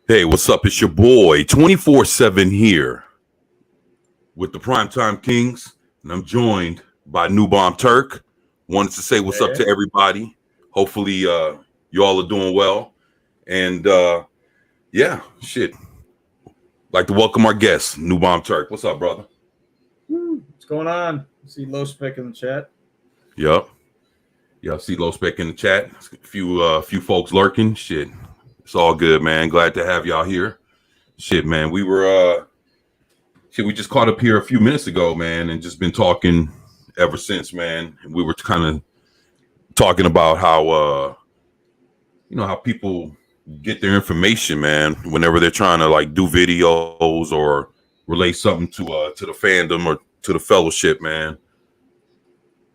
Hey, what's up? It's your boy 24/7 here with the Primetime Kings, and I'm joined by New Bomb Turk. Wanted to say what's up Hey, to everybody. Hopefully, you all are doing well. And yeah, shit. Like to welcome our guest, New Bomb Turk. What's up, brother? what's going on? See Low Spec in the chat. Yup. Yeah, I see low spec in the chat. A few folks lurking. Shit. It's all good, man. Glad to have y'all here. Shit, man. We just caught up here a few minutes ago, man, and just been talking ever since, man. And we were kind of talking about how people get their information, man, whenever they're trying to like do videos or relate something to the fandom or to the fellowship, man.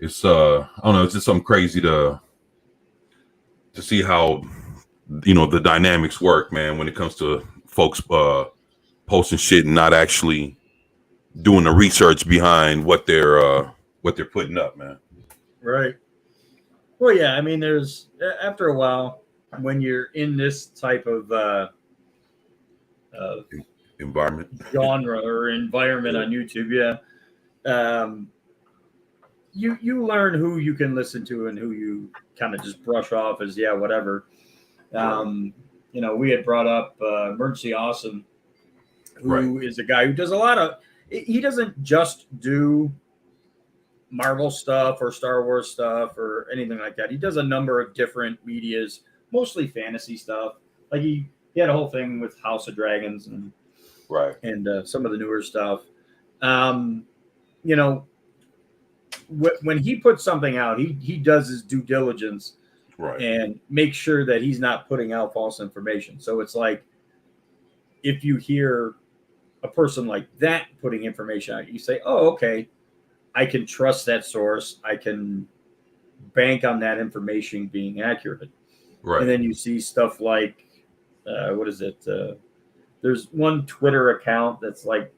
It's I don't know, it's just something crazy to see how the dynamics work, man, when it comes to folks posting shit and not actually doing the research behind what they're putting up, man. Right. Well, yeah. I mean, there's after a while when you're in this type of Environment. genre or environment on YouTube, you learn who you can listen to and who you kind of just brush off as whatever. We had brought up Emergency Awesome, who is a guy who does a lot of. He doesn't just do Marvel stuff or Star Wars stuff or anything like that. He does a number of different medias, mostly fantasy stuff. Like he had a whole thing with House of Dragons and some of the newer stuff. When he puts something out, he does his due diligence and make sure that he's not putting out false information. So it's like if you hear a person like that putting information out, you say, oh, okay, I can trust that source. I can bank on that information being accurate. Right. And then you see stuff like, what is it? There's one Twitter account that's like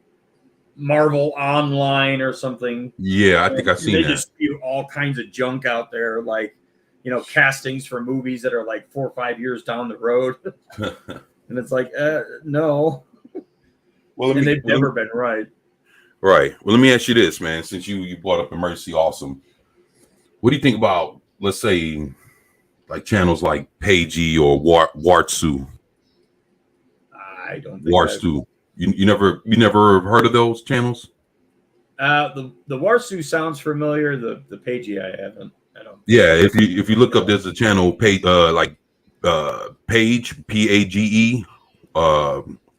Marvel Online or something. Yeah, I think I've seen that. They just spew all kinds of junk out there, like, castings for movies that are like 4 or 5 years down the road. And it's like, no. Well, they've never been right. Right. Well, let me ask you this, man. Since you brought up Emergency Awesome, what do you think about, let's say, like channels like Pagey or Wartsu? I don't think Wartsu. You never heard of those channels? The Wartsu sounds familiar. The Pagey I haven't. I don't. Yeah, if you look up, there's a channel Page Page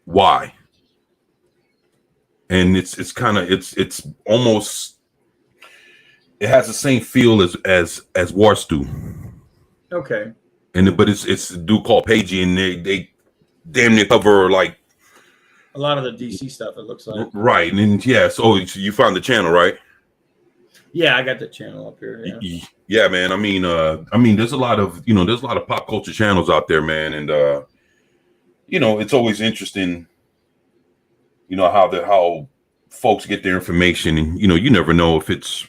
Y. And it's kind of it's almost, it has the same feel as Warstu. Okay. But it's a dude called Pagey, and they damn near cover like a lot of the DC stuff. It looks like. Right, and then so you found the channel, right? Yeah, I got the channel up here. Yeah. Yeah, man. I mean, there's a lot of pop culture channels out there, man, and it's always interesting. How folks get their information, and you never know if it's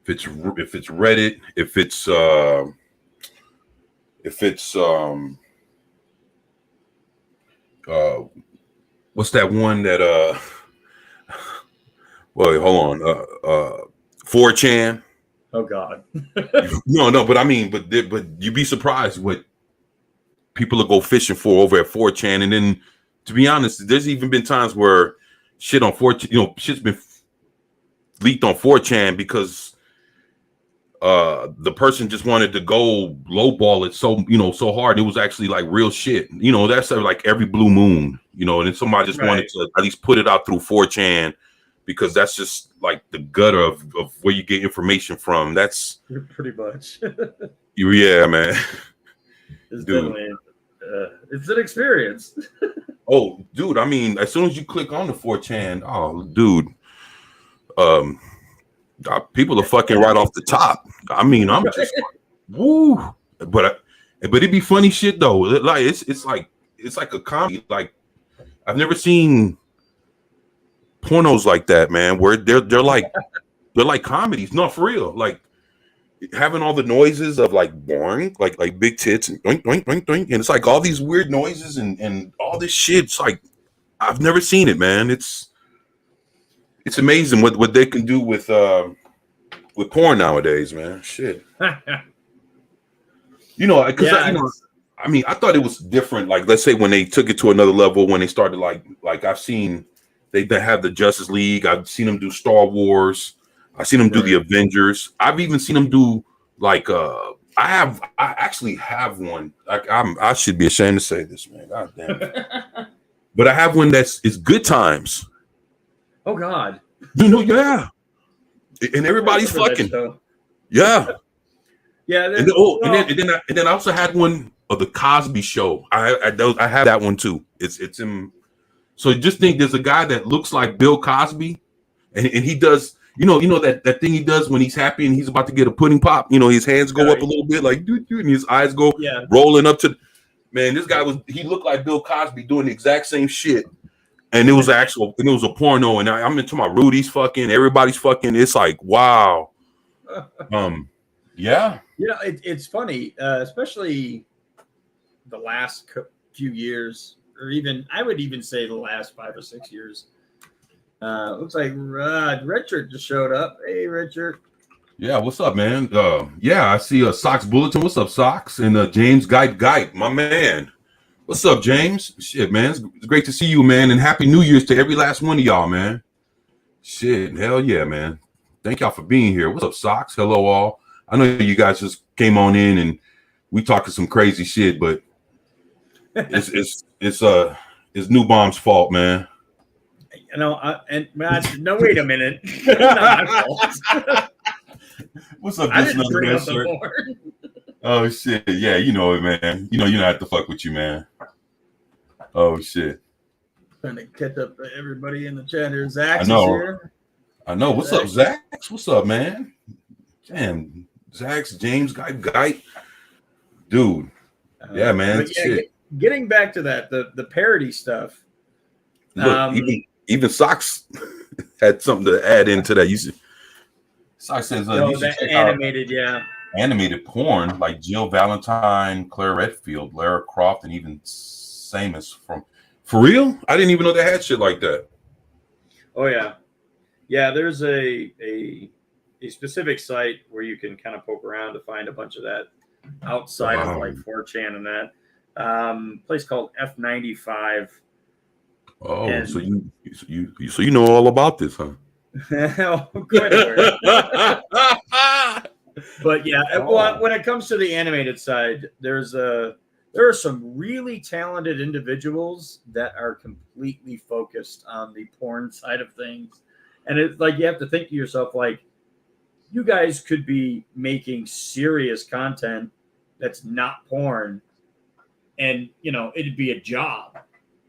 Reddit, if it's what's that one that wait, hold on, 4chan. Oh God. No, but I mean, but you'd be surprised what people will go fishing for over at 4chan, and then to be honest, there's even been times where shit on 4chan, shit's been leaked on 4chan because the person just wanted to go lowball it so hard. It was actually like real shit. That's like every blue moon, and then somebody just wanted to at least put it out through 4chan because that's just like the gutter of where you get information from. That's pretty much. Yeah, man. It's definitely it's an experience. Oh, dude, I mean, as soon as you click on the 4chan, oh, dude, people are fucking right off the top. I mean, I'm just like, woo. But it'd be funny shit though. Like it's like a comedy. Like I've never seen pornos like that, man. Where they're like comedies. No, for real. Like having all the noises of like boring, like big tits and doink doink doink doink, and it's like all these weird noises and all this shit. It's like I've never seen it, man. It's amazing what they can do with porn nowadays, man. Shit. You know, because I mean, I thought it was different. Like, let's say when they took it to another level, when they started like I've seen they have the Justice League. I've seen them do Star Wars. I've seen them do the Avengers. I've even seen them do like I actually have one. I should be ashamed to say this, man. God damn it. But I have one it's Good Times. Oh God. You know, yeah. And everybody's fucking. Yeah. Yeah. And then I also had one of the Cosby Show. I have that one too. It's him. So just think there's a guy that looks like Bill Cosby, and he does, you know that thing he does when he's happy and he's about to get a pudding pop. You know, his hands go up a little bit, like and his eyes go rolling up to. Man, this guy he looked like Bill Cosby doing the exact same shit, and it was a porno, and I'm into my Rudy's fucking, everybody's fucking. It's like wow, yeah. You know, it's funny, especially the last few years. Or even I would even say the last 5 or 6 years. Looks like Richard just showed up. Hey, Richard. Yeah, what's up, man? Yeah, I see Socks Bulletin. What's up, Socks? And James Guy, my man. What's up, James? Shit, man. It's great to see you, man. And Happy New Year's to every last one of y'all, man. Shit, hell yeah, man. Thank y'all for being here. What's up, Socks? Hello, all. I know you guys just came on in and we talking some crazy shit, but it's New Bomb's fault, man. You know, no, wait a minute. Not my fault. What's up, I didn't bring up the porn. Oh shit, yeah, you know it, man. You know not have to fuck with you, man. Oh shit. Trying to catch up to everybody in the chat here. Zach is here. I know. What's up, Zach? What's up, man? Damn, Zach's James Guy. Dude. Yeah, man. Shit. Getting back to that, the parody stuff. Look, even Socks had something to add into that. Socks says you should check animated, animated porn like Jill Valentine, Claire Redfield, Lara Croft, and even Samus from. For real? I didn't even know they had shit like that. Oh yeah. There's a specific site where you can kind of poke around to find a bunch of that outside of like 4chan and that. Place called F95. Oh, and so you know all about this, huh? Quite aware. But yeah, when it comes to the animated side, there are some really talented individuals that are completely focused on the porn side of things, and it's like you have to think to yourself, like, you guys could be making serious content that's not porn, and it'd be a job.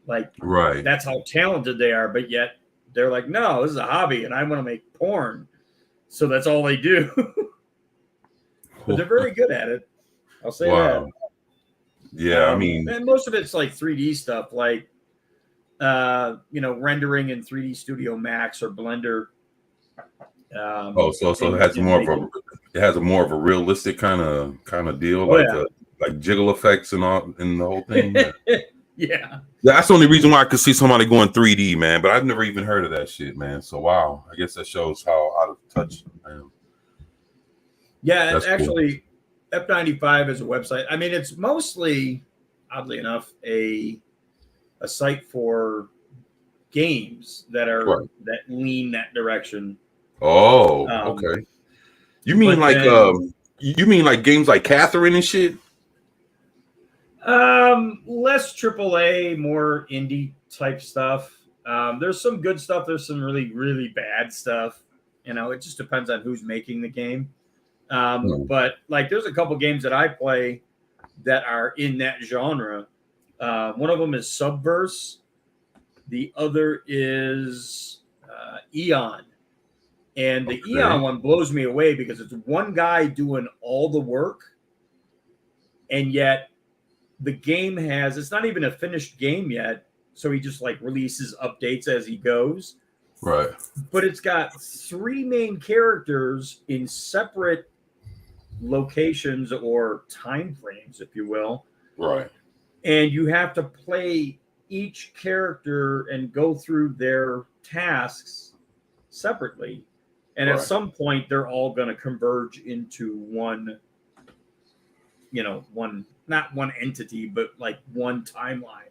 Like, right. That's how talented they are, but yet they're like, no, this is a hobby, and I want to make porn, so that's all they do. But they're very good at it. I'll say that. Yeah, I mean, and most of it's like 3D stuff, like rendering in 3D Studio Max or Blender. So it has more of a realistic kind of deal, like jiggle effects and all and the whole thing. Yeah, that's the only reason why I could see somebody going 3D, man. But I've never even heard of that shit, man. So wow, I guess that shows how out of touch I am. Yeah, that's actually cool. F95 is a website. I mean, it's mostly, oddly enough, a site for games that that lean that direction. Oh, okay. You mean like games like Catherine and shit? Less AAA, more indie type stuff. There's some good stuff. There's some really, really bad stuff. It just depends on who's making the game. But like, there's a couple games that I play that are in that genre. One of them is Subverse. The other is Eon. And the Eon one blows me away because it's one guy doing all the work, and yet the game it's not even a finished game yet, so he just like releases updates as he goes. Right. But it's got 3 main characters in separate locations or time frames, if you will, Right. and you have to play each character and go through their tasks separately. And at Right. some point, they're all going to converge into one, not one entity, but like one timeline.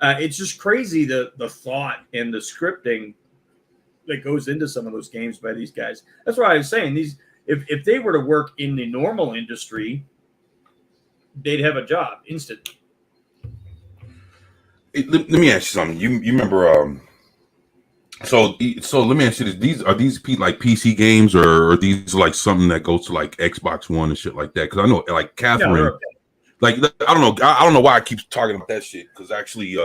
It's just crazy the thought and the scripting that goes into some of those games by these guys. That's why I was saying these. If they were to work in the normal industry, they'd have a job instantly. Let me ask you something. You remember? So let me ask you this: are these like PC games, or are these like something that goes to like Xbox One and shit like that? Because I know like Catherine, No, like I don't know why I keep talking about that shit. Because actually,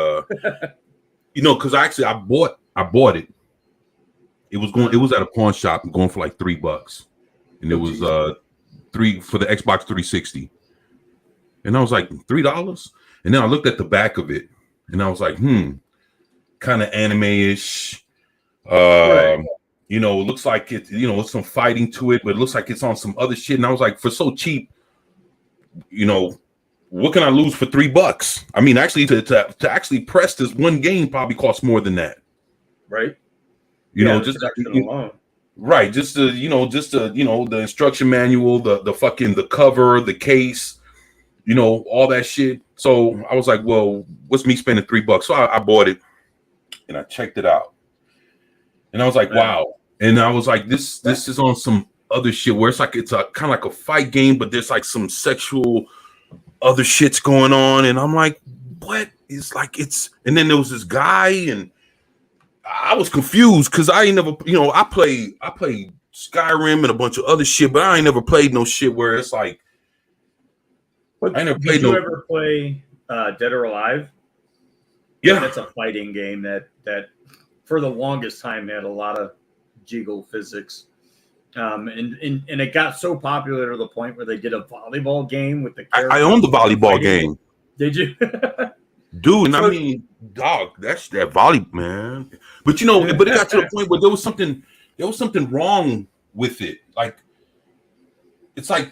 because actually I bought it. It was at a pawn shop going for like $3, and it was $3 for the Xbox 360. And I was like, $3? And then I looked at the back of it, and I was like, kind of anime-ish. Right. It looks like it, it's some fighting to it, but it looks like it's on some other shit. And I was like, for so cheap, what can I lose for $3? I mean, actually, to actually press this one game probably costs more than that. Right. Just alone. Right, just the the instruction manual, the fucking the cover, the case, all that shit. So I was like, well, what's me spending $3? So I bought it and I checked it out. And I was like, wow. And I was like, this is on some other shit where it's a kind of like a fight game, but there's like some sexual other shits going on. And I'm like, what? And then there was this guy, and I was confused because I ain't never, I played Skyrim and a bunch of other shit, but I ain't never played no shit where it's like, I never played. Did you ever play Dead or Alive? Yeah, that's a fighting game that for the longest time had a lot of jiggle physics, and it got so popular to the point where they did a volleyball game with the. I owned the volleyball game. Did you? Dude, and I mean, dog, that's that volley, man. But but it got to the point where there was something wrong with it. Like, it's like,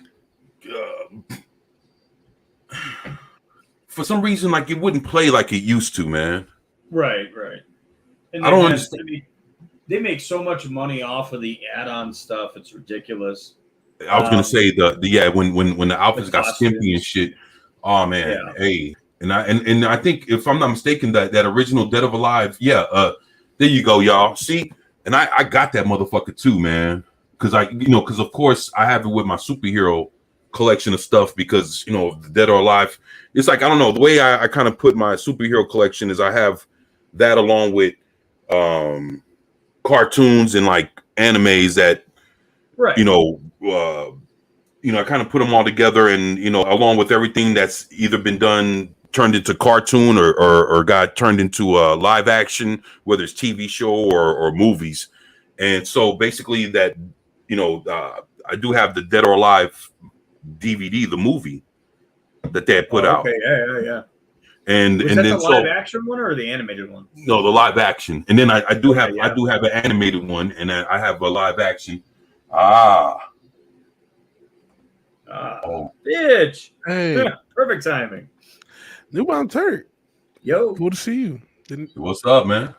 for some reason, like it wouldn't play like it used to, man. Right. And I don't understand. They make so much money off of the add-on stuff; it's ridiculous. I was gonna say when the outfits got skimpy and shit. Oh man, hey. And I think, if I'm not mistaken, that original Dead or Alive, there you go, y'all. See, and I got that motherfucker too, man. Because because of course I have it with my superhero collection of stuff. Because Dead or Alive, it's like, I don't know, the way I kind of put my superhero collection is I have that along with cartoons and like animes that I kind of put them all together, and along with everything that's either been turned into cartoon or got turned into live action, whether it's TV show or movies. And so basically that, I do have the Dead or Alive DVD, the movie that they had put out. Okay, yeah. And was and that then the live action one or the animated one? No, the live action. And then I do have an animated one, and I have a live action. Bitch. Hey, perfect timing. Newbound Turk. Yo, cool to see you. What's up, man?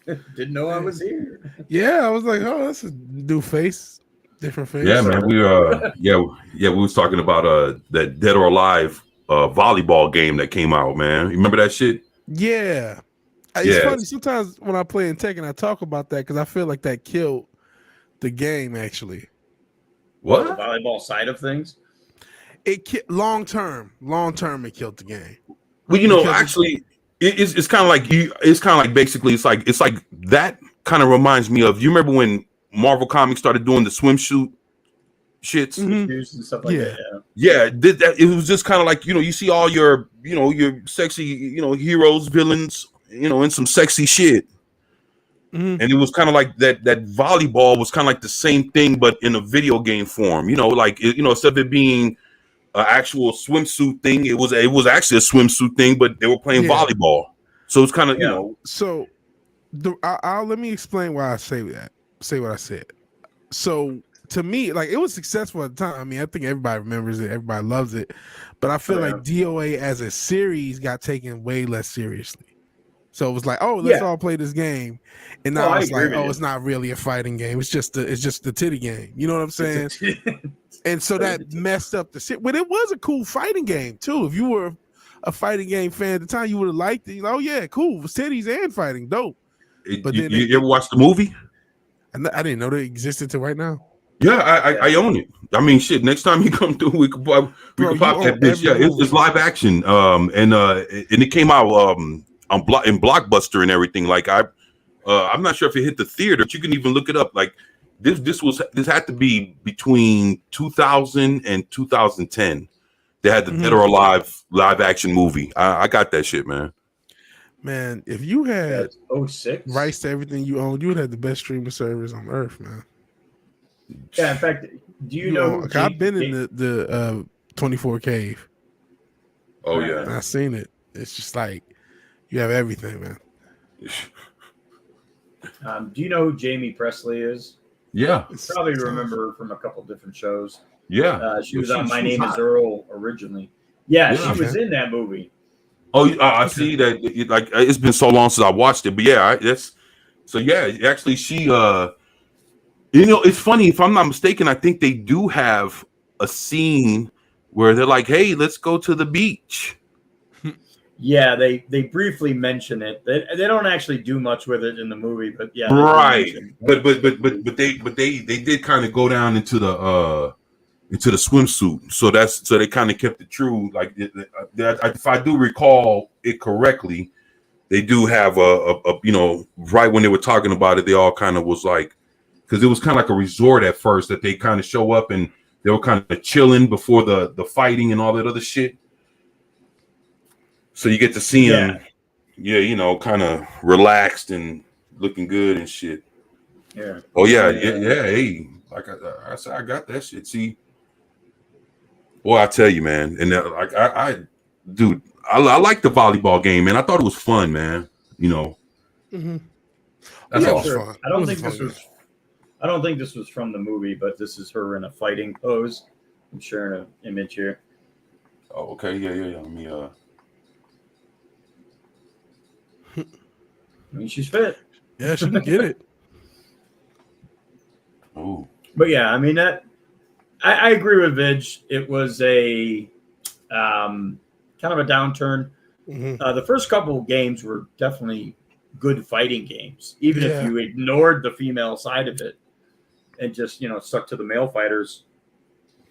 Didn't know I was here. Yeah, I was like, oh, that's a new face, different face. Yeah, man. We we was talking about that Dead or Alive volleyball game that came out, man. You remember that shit? Yeah. It's funny sometimes when I play in Tekken, I talk about that because I feel like that killed the game. Actually, what? The volleyball side of things? Long term, it killed the game. Well, actually, it's kind of like it's kind of like basically it's like that kind of reminds me of, you remember when Marvel Comics started doing the swimsuit shits and stuff like that. It was just kind of like, you see all your your sexy heroes, villains, in some sexy shit. And it was kind of like that volleyball was kind of like the same thing, but in a video game form. Instead of it being an actual swimsuit thing, it was actually a swimsuit thing, but they were playing volleyball. So it's kind of So, I'll let me explain why I say that. Say what I said. So to me, like it was successful at the time. I mean, I think everybody remembers it, everybody loves it, but I feel like DOA as a series got taken way less seriously. So it was like, oh, let's all play this game, and now it's like, oh, it's not really a fighting game. It's just the titty game. You know what I'm saying? And so that messed up the shit. But it was a cool fighting game too. If you were a fighting game fan at the time, you would have liked it. You know, oh yeah, cool, it was titties and fighting, dope. But then you ever watched the movie? I didn't know they existed till right now. Yeah, I own it. I mean, shit. Next time you come through, we could pop that bitch. Yeah, it's live action. And it came out in Blockbuster and everything. Like I'm not sure if it hit the theater, but you can even look it up. Like this had to be between 2000 and 2010. They had the Dead or Alive live action movie. I got that shit, man. Man, if you had 06 rights to everything you own, you would have the best streaming service on earth, man. Yeah, in fact, do you know? I've been in the 24 cave. Oh yeah, and I've seen it. It's just like you have everything, man. Do you know who Jamie Presley is? Yeah, you probably remember her from a couple different shows. Yeah, she was on My Name Is Earl originally. Yeah, she was in that movie. Oh, I see that. Like it's been so long since I watched it, but yeah, actually, she. It's funny, if I'm not mistaken. I think they do have a scene where they're like, "Hey, let's go to the beach." Yeah, they briefly mention it. They don't actually do much with it in the movie, but yeah, right. But they did kind of go down into the swimsuit, so they kind of kept it true. Like if I do recall it correctly, they do have a right when they were talking about it, they all kind of was like, because it was kind of like a resort at first that they kind of show up and they were kind of chilling before the fighting and all that other shit. So you get to see them, kind of relaxed and looking good and shit. Yeah. Oh yeah. Hey, like I said, I got that shit. See. Boy, I tell you, man, and like I like the volleyball game, man. I thought it was fun, man. That's all. Fun. I don't think this was from the movie, but this is her in a fighting pose. I'm sharing an image here. Oh, okay, yeah. Let me. I mean, she's fit. Yeah, she can get it. Oh. But yeah, I mean that. I agree with Vidge. It was a kind of a downturn. The first couple of games were definitely good fighting games, even if you ignored the female side of it and just stuck to the male fighters.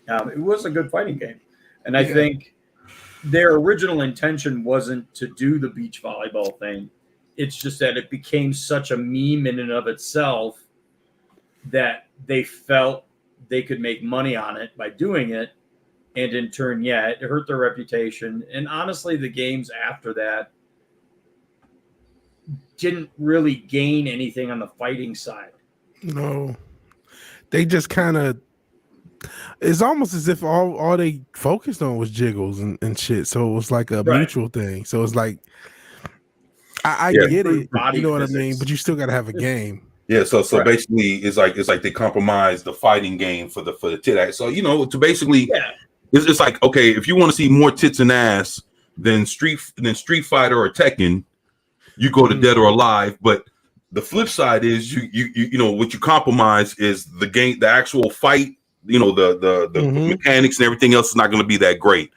It was a good fighting game, and I think their original intention wasn't to do the beach volleyball thing. It's just that it became such a meme in and of itself that they felt they could make money on it by doing it. And in turn, it hurt their reputation. And honestly, the games after that didn't really gain anything on the fighting side. No. They just kind of, it's almost as if all they focused on was jiggles and shit. So it was like a mutual thing. So it's like, I get it. You know what I mean? But you still got to have a game. Yeah, so basically, it's like they compromise the fighting game for the tit ass. So to basically, it's like, okay, if you want to see more tits and ass than Street Fighter or Tekken, you go to Dead or Alive. But the flip side is you what you compromise is the game, the actual fight. The mechanics and everything else is not going to be that great.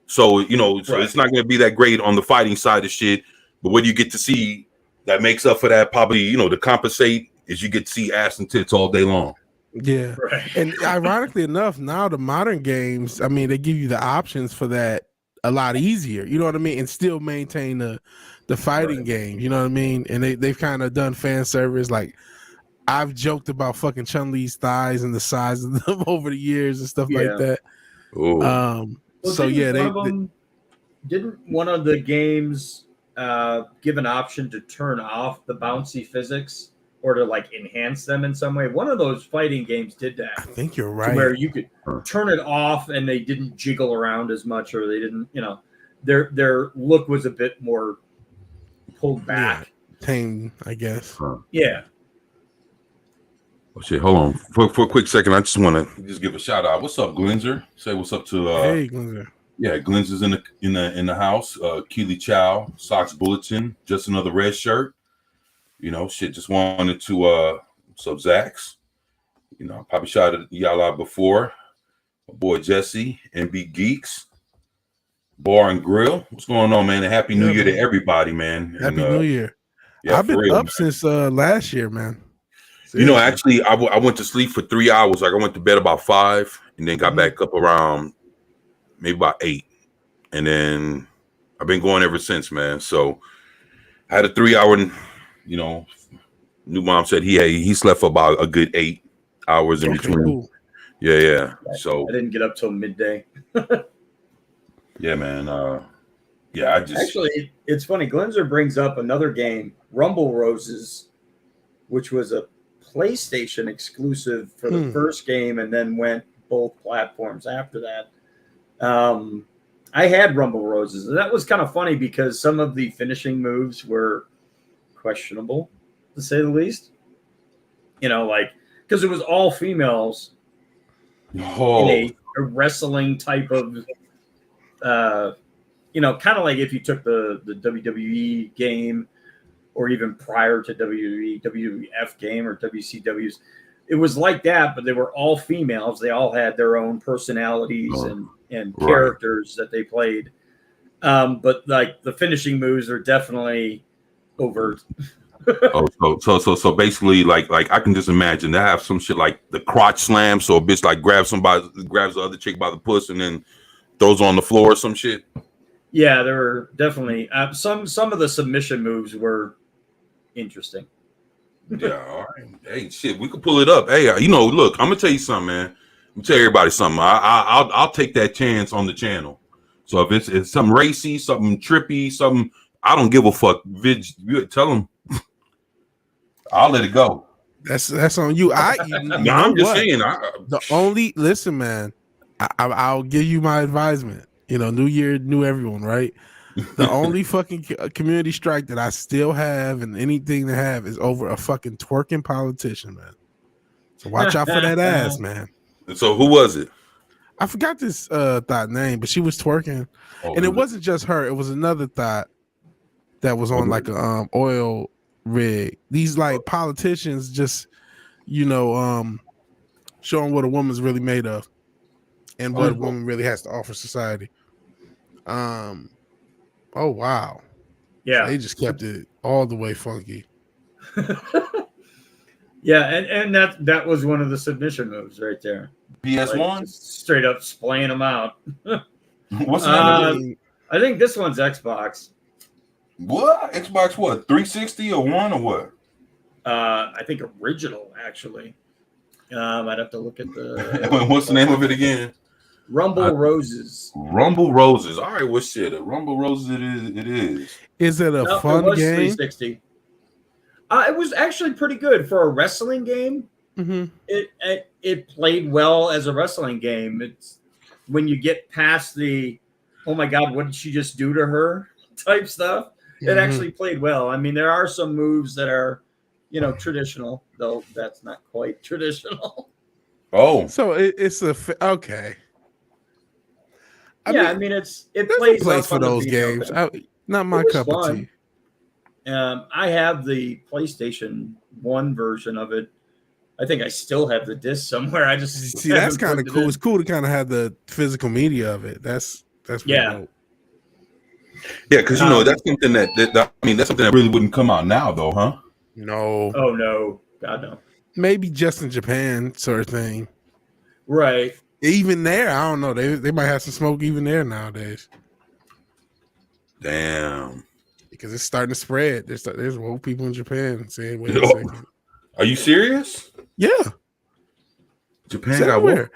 So so it's not going to be that great on the fighting side of shit. But what you get to see that makes up for that, probably to compensate, is you get to see ass and tits all day long. Yeah. Right. And ironically enough, now the modern games, I mean, they give you the options for that a lot easier. You know what I mean? And still maintain the fighting game. You know what I mean? And they've kind of done fan service. Like I've joked about fucking Chun-Li's thighs and the size of them over the years and stuff like that. Didn't one of the games give an option to turn off the bouncy physics or to like enhance them in some way? One of those fighting games did that. I think you're right. Where you could turn it off and they didn't jiggle around as much, or they didn't, their look was a bit more pulled back. Tame, I guess. Yeah. Oh shit, hold on for a quick second. I just want to just give a shout out. What's up, Glenzer? Say what's up to Hey, Glenn. yeah, Glenn's in the house. Keely Chow, Sox Bulletin, just another red shirt. You know, shit. Just wanted to what's up, Zax? You know, I probably shouted y'all out before. My boy Jesse, MB Geeks, Bar and Grill. What's going on, man? And Happy New Year to everybody, man. Happy and, New Year. Yeah, I've been real, up man. since last year, man. You know, actually, I went to sleep for 3 hours. Like I went to bed about 5 and then got back up around maybe about 8. And then I've been going ever since, man. So I had a 3 hour, you know, new mom said he slept for about a good 8 hours in between. Cool. Yeah. So I didn't get up till midday. yeah, man. Yeah, I just Actually, it's funny. Glenzer brings up another game, Rumble Roses, which was a PlayStation exclusive for the first game, and then went both platforms after that. I had Rumble Roses, and that was kind of funny because some of the finishing moves were questionable, to say the least. You know, like because it was all females in a wrestling type of, you know, kind of like if you took the WWE game, or even prior to WWF game or WCW's, it was like that, but they were all females. They all had their own personalities and characters that they played. But like the finishing moves are definitely overt. So basically, like I can just imagine they have some shit like the crotch slam. So a bitch like grabs the other chick by the puss and then throws her on the floor or some shit. Yeah, there were definitely some of the submission moves were interesting. Yeah, all right. Hey, shit, we could pull it up. Hey, you know, look, I'm gonna tell you something, man. I'm gonna tell everybody something. I'll take that chance on the channel. So if it's something racy, something trippy, something I don't give a fuck. You tell them. I'll let it go. That's on you. I'm just saying. Listen, man. I'll give you my advisement. You know, new year, new everyone, right? The only fucking community strike that I still have and anything to have is over a fucking twerking politician, man. So watch out for that ass, man. So who was it? I forgot this thought name, but she was twerking, and it wasn't just her. It was another thought that was on like a oil rig. These like politicians just, you know, showing what a woman's really made of and what a woman really has to offer society. Oh wow. Yeah. So they just kept it all the way funky. Yeah, and that was one of the submission moves right there. PS1? Like, straight up splaying them out. What's the I think this one's Xbox. What? Xbox what? 360 or one or what? I think original, actually. I'd have to look at the what's the name of it again? Rumble Roses. Rumble Roses. All right, well shit. A Rumble Roses it is. Is it a fun it was game? 360. It was actually pretty good for a wrestling game. Mm-hmm. It played well as a wrestling game. It's when you get past the oh my god, what did she just do to her type stuff. It actually played well. I mean, there are some moves that are, you know, traditional, though that's not quite traditional. Oh, so it's okay. I mean, it plays a place for those games. Not my cup of tea. I have the PlayStation 1 version of it. I think I still have the disc somewhere. I just see that's kind of cool. It's cool to kind of have the physical media of it. That's yeah. Yeah, because you know that's something that that's something that really wouldn't come out now, though, huh? No. Oh no, God no. Maybe just in Japan, sort of thing. Right. Even there, I don't know. They might have some smoke even there nowadays. Damn. Because it's starting to spread. There's woke people in Japan saying, "Wait a second." Are you serious? Yeah. Japan got woke.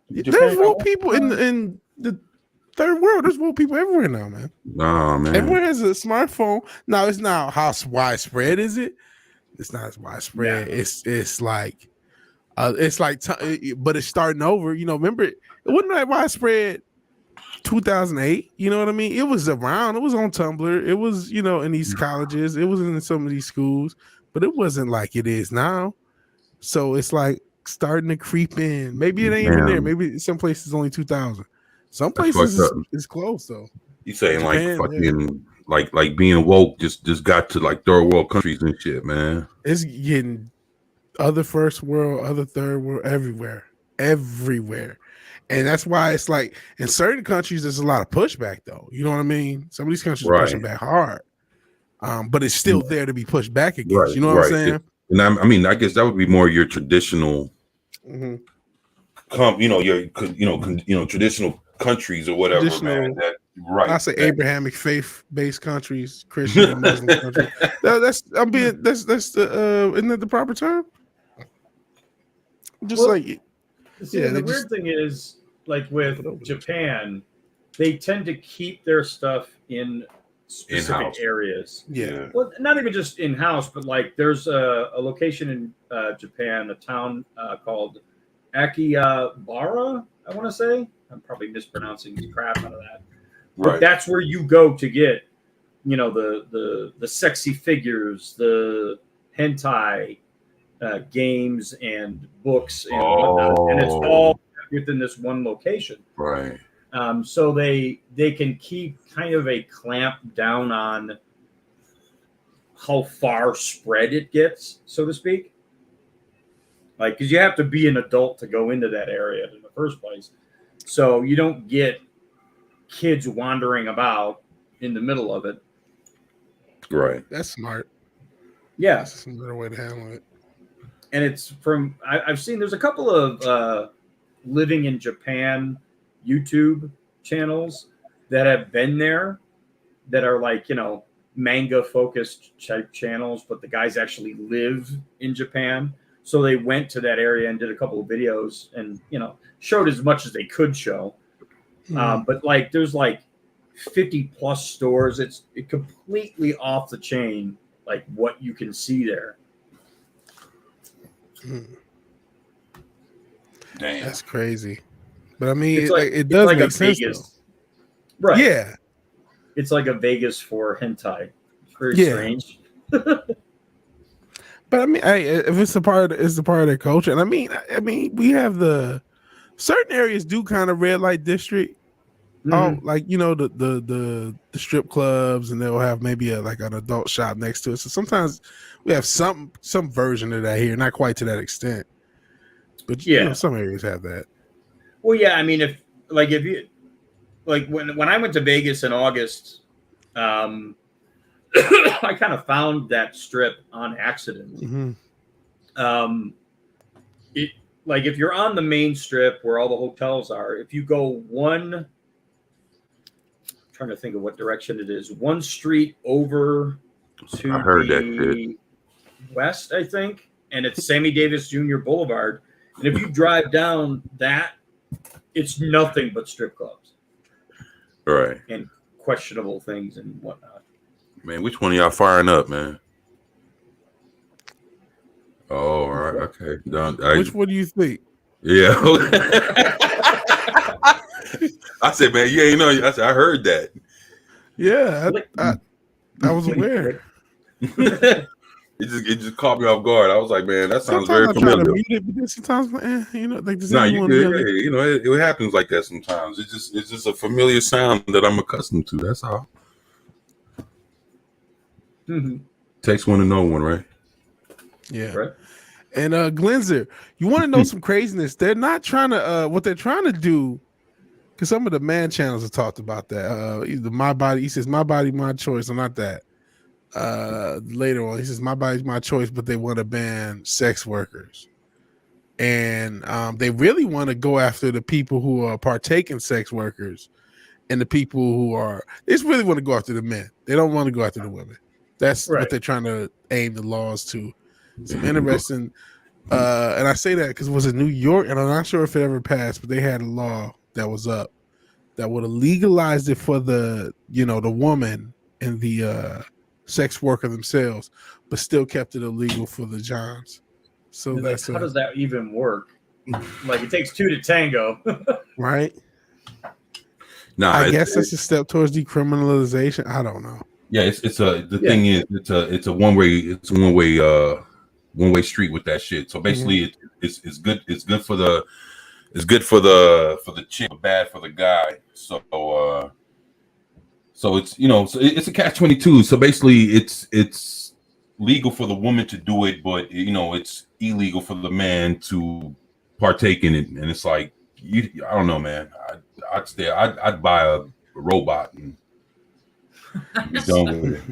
There's woke people in the third world. There's woke people everywhere now, man. Nah, man. Everyone has a smartphone. Now it's not how widespread is it? It's not as widespread. Yeah. It's like but it's starting over. You know, remember it wasn't that widespread 2008. You know what I mean? It was around. It was on Tumblr. It was, you know, in these colleges. It was in some of these schools, but it wasn't like it is now. So it's like starting to creep in. Maybe it ain't even there. Maybe some places only 2,000. Some places is close though. You saying Japan, like fucking like being woke just got to like third world countries and shit, man. It's getting other first world, other third world, everywhere. And that's why it's like in certain countries there's a lot of pushback though. You know what I mean? Some of these countries are pushing back hard. But it's still there to be pushed back against. You know what I'm saying? And I mean, I guess that would be more your traditional traditional countries or whatever, man. I say Abrahamic faith-based countries, Christian and Muslim countries. That's isn't that the proper term? The weird thing is, like with Japan, they tend to keep their stuff in specific in-house areas. Yeah. Well, not even just in-house, but like there's a location in Japan, a town called Akihabara, I want to say. I'm probably mispronouncing the crap out of that. Right. But that's where you go to get, the sexy figures, the hentai games and books and whatnot. And it's all within this one location. Right. So they can keep kind of a clamp down on how far spread it gets, so to speak. Like, because you have to be an adult to go into that area in the first place. So you don't get kids wandering about in the middle of it. Right. That's smart. Yeah. That's a better way to handle it. And it's I've seen there's a couple of living in Japan YouTube channels that have been there that are like, manga focused type channels, but the guys actually live in Japan. So they went to that area and did a couple of videos and, showed as much as they could show. But like, there's like 50 plus stores. It's completely off the chain, like what you can see there. Damn. That's crazy. But I mean, it does like make sense. Vegas. Right. Yeah. It's like a Vegas for hentai. It's very strange. But I mean, if it's a part of their culture, and I mean, we have the certain areas do kind of red light district. Like the strip clubs, and they'll have maybe an adult shop next to it. So sometimes we have some version of that here, not quite to that extent, but some areas have that. Well, yeah, I mean, if you when I went to Vegas in August, I kind of found that strip on accident. If you're on the main strip where all the hotels are, if you go I'm trying to think of what direction it is, one street over to the west, I think, and it's Sammy Davis Jr. Boulevard. And if you drive down that, it's nothing but strip clubs. Right. And questionable things and whatnot. Man, which one of y'all firing up, man? Oh, all right. Okay. Which one do you think? Yeah. I said, man, I said, I heard that. Yeah, I was aware. It just caught me off guard. I was like, man, that sounds very familiar. To mute it, but sometimes, you could. It happens like that sometimes. It's just a familiar sound that I'm accustomed to. That's all. Takes one to know one, right? Yeah. Right. And Glenzer, you want to know some craziness? They're not trying to. What they're trying to do, because some of the man channels have talked about that. Either My Body, he says, "My body, my choice," or not that. Later on, he says, "My body's my choice," but they want to ban sex workers, and they really want to go after the people who are partaking sex workers, and the people who are. They just really want to go after the men. They don't want to go after the women. That's what they're trying to aim the laws to. Some interesting, and I say that because it was in New York, and I'm not sure if it ever passed, but they had a law that was up that would have legalized it for the the woman and the sex worker themselves, but still kept it illegal for the Johns. So that's how does that even work? Like, it takes two to tango, right? No, I guess that's a step towards decriminalization. I don't know. Yeah, it's a one way one-way street with that shit. So basically, it's good. It's good for the chick, but bad for the guy. So it's so it's a catch-22. So basically, it's legal for the woman to do it, but it's illegal for the man to partake in it. And it's like I don't know, man. I'd buy a robot and be done with it.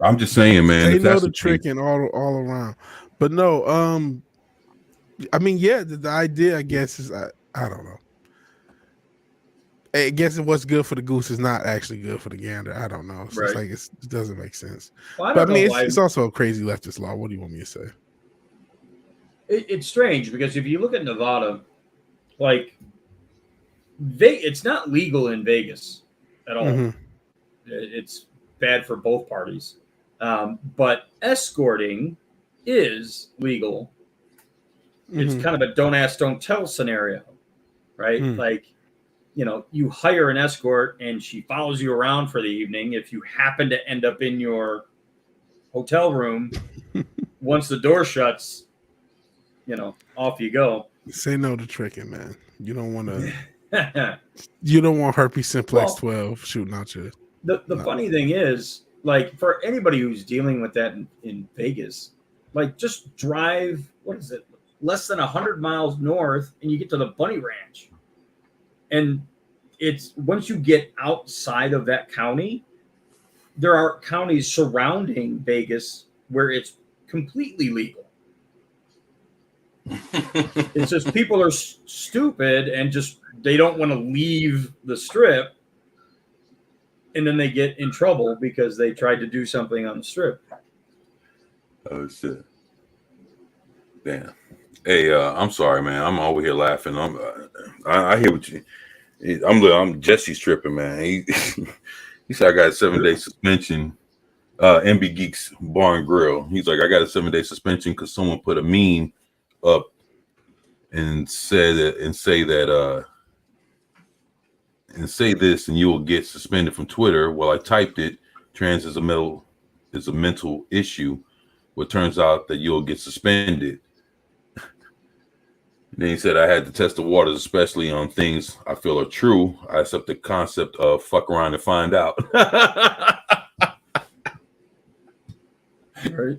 I'm just saying, man. They know the trick and all around. But no, I mean, yeah, the idea, I guess, is I don't know. I guess what's good for the goose is not actually good for the gander. I don't know. So right. It doesn't make sense. Well, but I mean, it's also a crazy leftist law. What do you want me to say? It's strange because if you look at Nevada, like it's not legal in Vegas at all. Mm-hmm. It's bad for both parties. But escorting is legal. Mm-hmm. It's kind of a don't ask, don't tell scenario, right? Mm. Like, you hire an escort and she follows you around for the evening. If you happen to end up in your hotel room, once the door shuts, off you go. Say no to tricking, man. You don't want to. You don't want herpes simplex 12 shooting out you. The funny thing is, like, for anybody who's dealing with that in Vegas, like, just drive, what is it, less than 100 miles north and you get to the Bunny Ranch. And it's once you get outside of that county, there are counties surrounding Vegas where it's completely legal. It's just people are stupid and just they don't want to leave the strip. And then they get in trouble because they tried to do something on the strip. Oh, shit. Damn. Hey, I'm sorry, man. I'm over here laughing. I hear what you. I'm Jesse's tripping, man. He said I got a 7-day suspension. MB Geeks Bar and Grill. He's like, I got a 7-day suspension because someone put a meme up and say this and you will get suspended from Twitter. Well, I typed it. Trans is a mental issue. Well, it turns out that you'll get suspended. And then he said, I had to test the waters, especially on things I feel are true. I accept the concept of fuck around and find out. Right.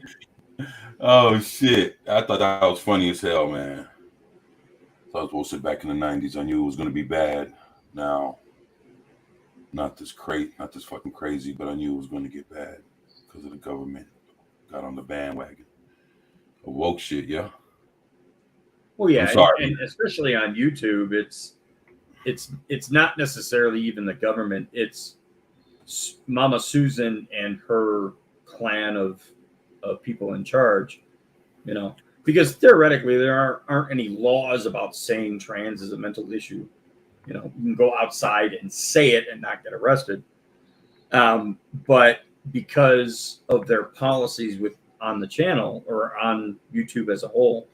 Oh, shit. I thought that was funny as hell, man. I was supposed to sit back in the 90s. I knew it was going to be bad. Now, not this fucking crazy, but I knew it was going to get bad because of the government got on the bandwagon. A woke shit, yeah. Well, yeah, and especially on YouTube, it's not necessarily even the government. It's Mama Susan and her clan of people in charge, because theoretically there aren't any laws about saying trans is a mental issue. You can go outside and say it and not get arrested. But because of their policies on the channel or on YouTube as a whole,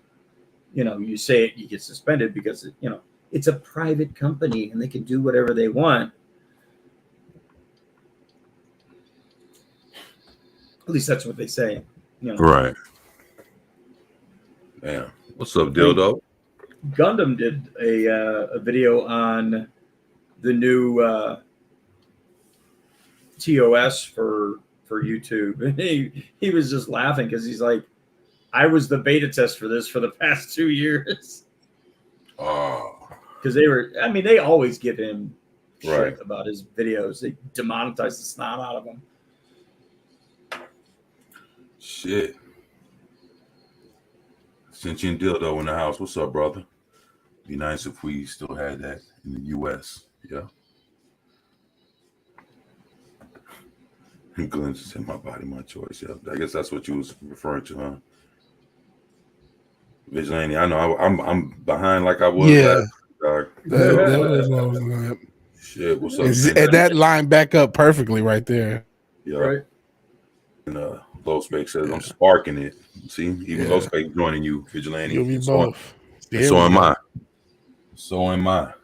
you say it, you get suspended because, it's a private company and they can do whatever they want. At least that's what they say. Right. Yeah. What's up, Dildo? Gundam did a video on the new TOS for YouTube. And he was just laughing because he's like, I was the beta test for this for the past 2 years. Oh. Because they always give him shit about his videos. They demonetize the snot out of him. Shit. Sentient Dildo in the house. What's up, brother? Be nice if we still had that in the U.S. Yeah. Glenn said, "My body, my choice." Yeah, I guess that's what you was referring to, huh? Vigilante. I know I'm behind like I was. Yeah. That was what I was going. Shit, what's up? And that line back up perfectly right there. Yeah. Right. And Low Spake says, "I'm sparking it." See, even Low Spake joining you, Vigilante. You'll be both. So am I. So am I.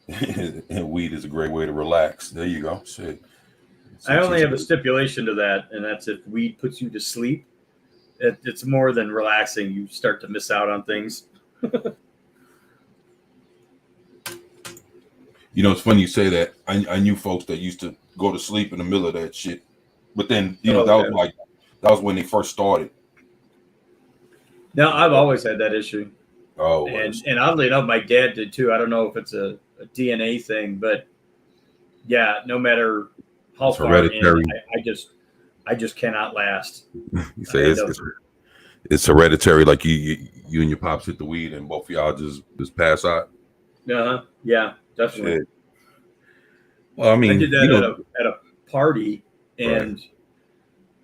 And weed is a great way to relax. There you go. Shit. I only have a stipulation to that, and that's if weed puts you to sleep. It's more than relaxing. You start to miss out on things. You know, it's funny you say that. I knew folks that used to go to sleep in the middle of that shit, but then that was when they first started. Now I've always had that issue. Oh, and oddly enough, my dad did too. I don't know if it's a DNA thing, but yeah, no matter how far in, I just cannot last. You say it's hereditary, like you and your pops hit the weed and both of y'all just pass out. Yeah, definitely. Shit. Well, I mean, I did that at a party, and right.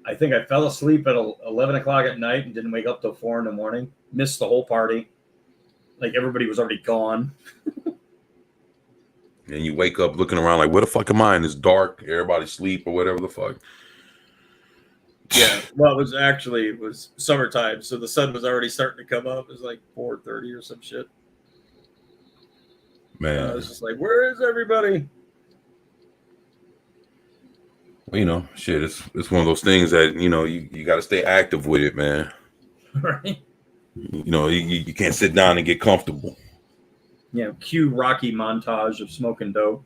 I think I fell asleep at 11 o'clock at night and didn't wake up till 4 in the morning. Missed the whole party. Like everybody was already gone. And you wake up looking around like, where the fuck am I? And it's dark. Everybody's asleep or whatever the fuck. Yeah. Well, it was summertime, so the sun was already starting to come up. It was like 4:30 or some shit. Man, I was just like, where is everybody? Well, you know, shit, it's one of those things that, you know, you got to stay active with it, man. Right. You know, you can't sit down and get comfortable. Yeah, cue Rocky montage of smoking dope.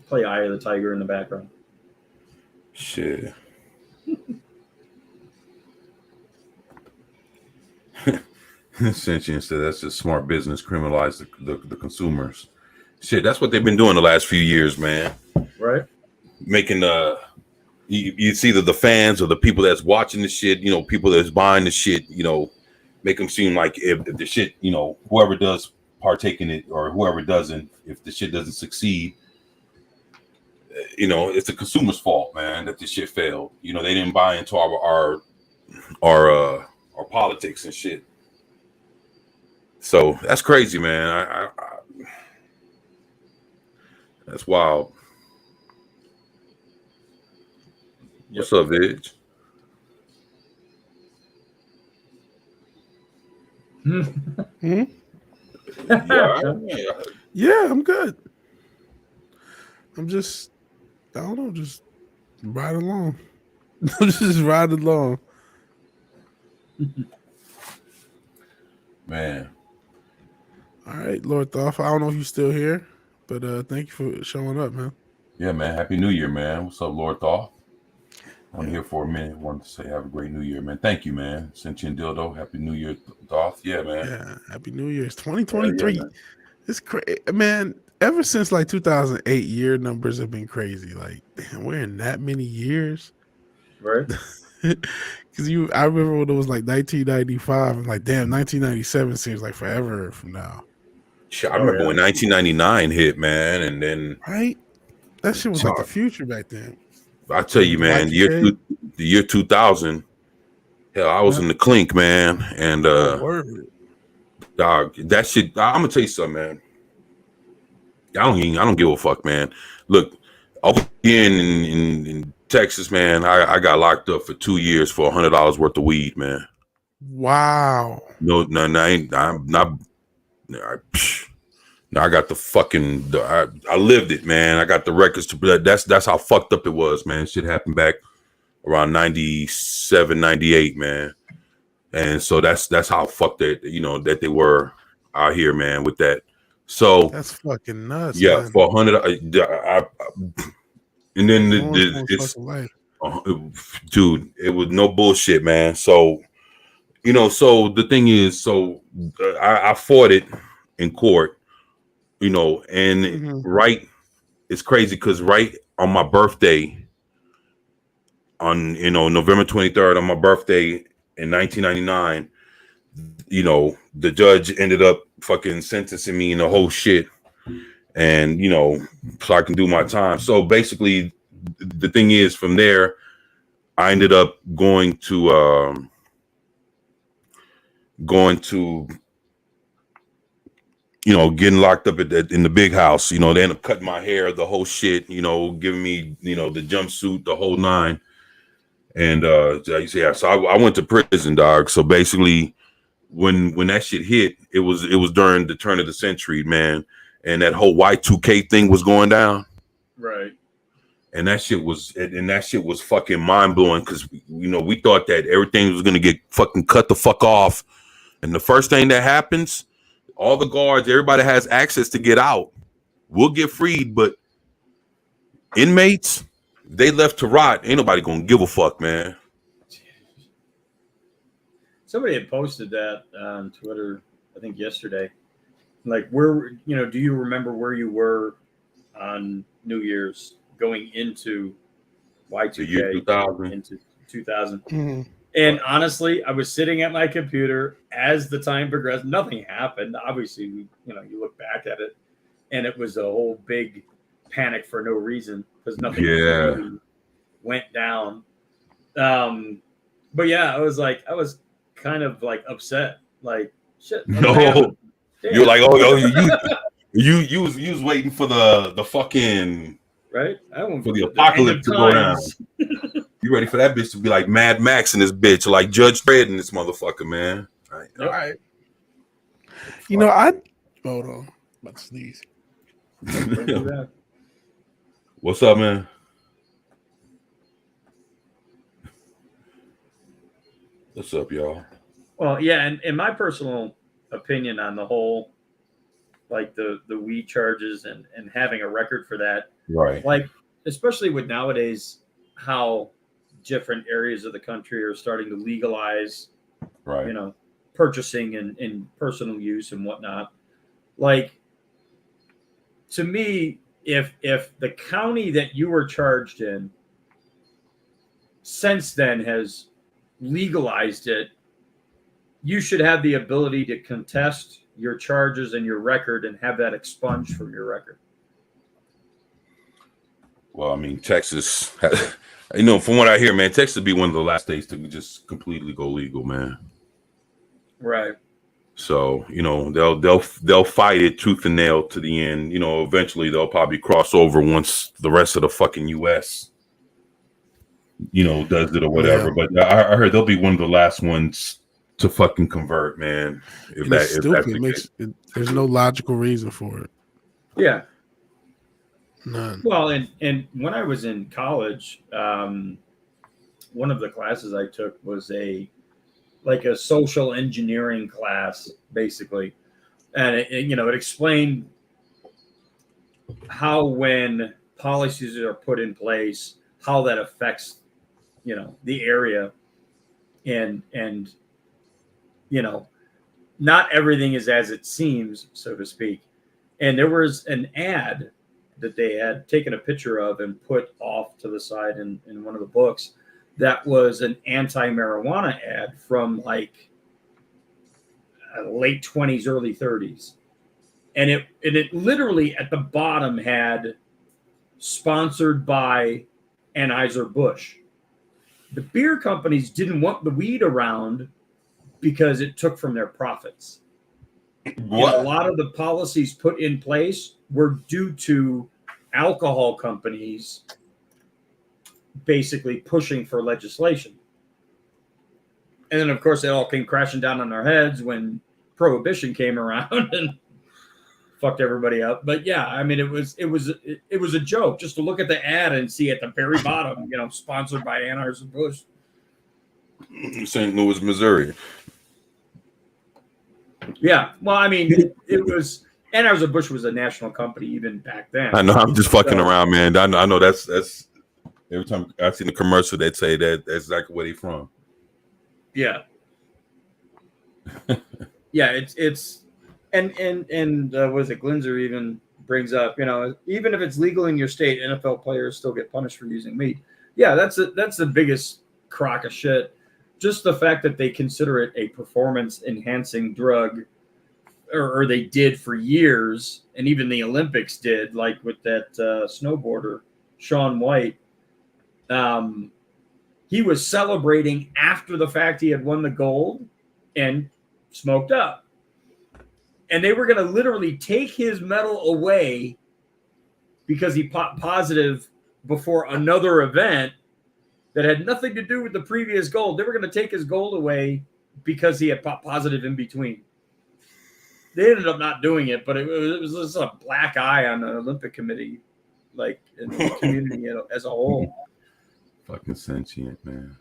Play Eye of the Tiger in the background. Shit. Sentient said that's just smart business, criminalize the consumers. Shit, that's what they've been doing the last few years, man. Right. Making it's either the fans or the people that's watching the shit, you know, people that's buying the shit, you know, make them seem like if the shit, you know, whoever does partake in it or whoever doesn't, if the shit doesn't succeed, you know, it's the consumer's fault, man, that this shit failed. You know, they didn't buy into our politics and shit. So that's crazy, man. I that's wild. Yep. What's up, Vidge? Yeah, I'm good. I'm just, I don't know, just ride along. I'm just riding along. Man. All right, Lord Thoth. I don't know if you're still here, but thank you for showing up, man. Yeah, man. Happy New Year, man. What's up, Lord Thoth? I'm here for a minute. Wanted to say have a great New Year, man. Thank you, man. Sentient Dildo. Happy New Year, Thoth. Yeah, man. Yeah, Happy New Year. It's 2023. Yeah, it's crazy, man. Ever since like 2008, year numbers have been crazy. Like, damn, we're in that many years, right? Because I remember when it was like 1995. I'm like, damn, 1997 seems like forever from now. I remember when 1999 hit, man, and then right, that shit was like the future back then. I tell you, man, the year 2000. Hell, I was in the clink, man, and dog, that shit. I'm gonna tell you something, man. I don't give a fuck, man. Look, over here in Texas, man, I got locked up for 2 years for $100 worth of weed, man. Wow. No, I'm not. I got the fucking. I lived it, man. I got the records to. That's how fucked up it was, man. Shit happened back around 97, 98, man. And so that's how fucked that, you know, that they were out here, man, with that. So that's fucking nuts. Yeah, man. for $100, and then it's dude, it was no bullshit, man. So, you know, so the thing is, so I fought it in court, you know, and right, it's crazy because right on my birthday, on, you know, November 23rd, on my birthday in 1999, you know, the judge ended up fucking sentencing me and the whole shit, and, you know, so I can do my time. So basically, the thing is, from there, I ended up going to you know, getting locked up in the big house. You know, they ended up cutting my hair, the whole shit, you know, giving me, you know, the jumpsuit, the whole nine. And yeah, so I went to prison, dog. So basically, when that shit hit, it was during the turn of the century, man. and that whole Y2K thing was going down. Right. And that shit was fucking mind blowing because we thought that everything was gonna get fucking cut the fuck off, and the first thing that happens, all the guards, everybody has access to get out. We'll get freed, but inmates, they left to rot. Ain't nobody gonna give a fuck, man. Somebody had posted that on Twitter, I think yesterday. Like, where, do you remember where you were on New Year's going into Y2K, The year 2000. into 2000? Mhm. And honestly, I was sitting at my computer as the time progressed. Nothing happened. Obviously, you look back at it, and it was a whole big panic for no reason because nothing really went down. But yeah, I was kind of like upset, like shit. No, you're like, you was waiting for the fucking right. For the apocalypse to go down. You ready for that bitch to be like Mad Max in this bitch, like Judge Dredd in this motherfucker, man. All right. I hold on. I'm about to sneeze. What's up, man? What's up, y'all? Well, yeah, and in my personal opinion on the whole, like the weed charges and having a record for that, right? Like, especially with nowadays how different areas of the country are starting to legalize, right? Purchasing and personal use and whatnot. Like, to me, if the county that you were charged in since then has legalized it, you should have the ability to contest your charges and your record and have that expunged from your record. Well, I mean, Texas, from what I hear, man, Texas would be one of the last states to just completely go legal, man. Right. So, they'll fight it tooth and nail to the end. Eventually they'll probably cross over once the rest of the fucking US, does it or whatever. Yeah. But I heard they'll be one of the last ones to fucking convert, man. That's there's no logical reason for it. Yeah. None. Well, and when I was in college, one of the classes I took was a social engineering class, basically, and it explained how when policies are put in place, how that affects the area, and not everything is as it seems, so to speak. And there was an ad that they had taken a picture of and put off to the side in one of the books that was an anti-marijuana ad from like late 20s, early 30s. And it literally at the bottom had sponsored by Anheuser-Busch. The beer companies didn't want the weed around because it took from their profits. What? And a lot of the policies put in place were due to alcohol companies basically pushing for legislation. And then, of course, it all came crashing down on our heads when Prohibition came around and fucked everybody up. But yeah, I mean, it was a joke just to look at the ad and see at the very bottom, sponsored by Anheuser-Busch. St. Louis, Missouri. Yeah, well, I mean, it was Anheuser-Busch was a national company even back then. I know. I'm just fucking around, man. I know that's every time I see the commercial, they'd say that's exactly where they from. Yeah. Yeah, it's and was it Glinzer even brings up, even if it's legal in your state, NFL players still get punished for using weed. Yeah, that's the biggest crock of shit. Just the fact that they consider it a performance enhancing drug, or they did for years, and even the Olympics did, like with that snowboarder, Shaun White. He was celebrating after the fact he had won the gold and smoked up. And they were going to literally take his medal away because he popped positive before another event that had nothing to do with the previous gold. They were going to take his gold away because he had popped positive in between. they ended up not doing it, but it was just a black eye on the Olympic Committee, like in the community as a whole. Fucking sentient, man.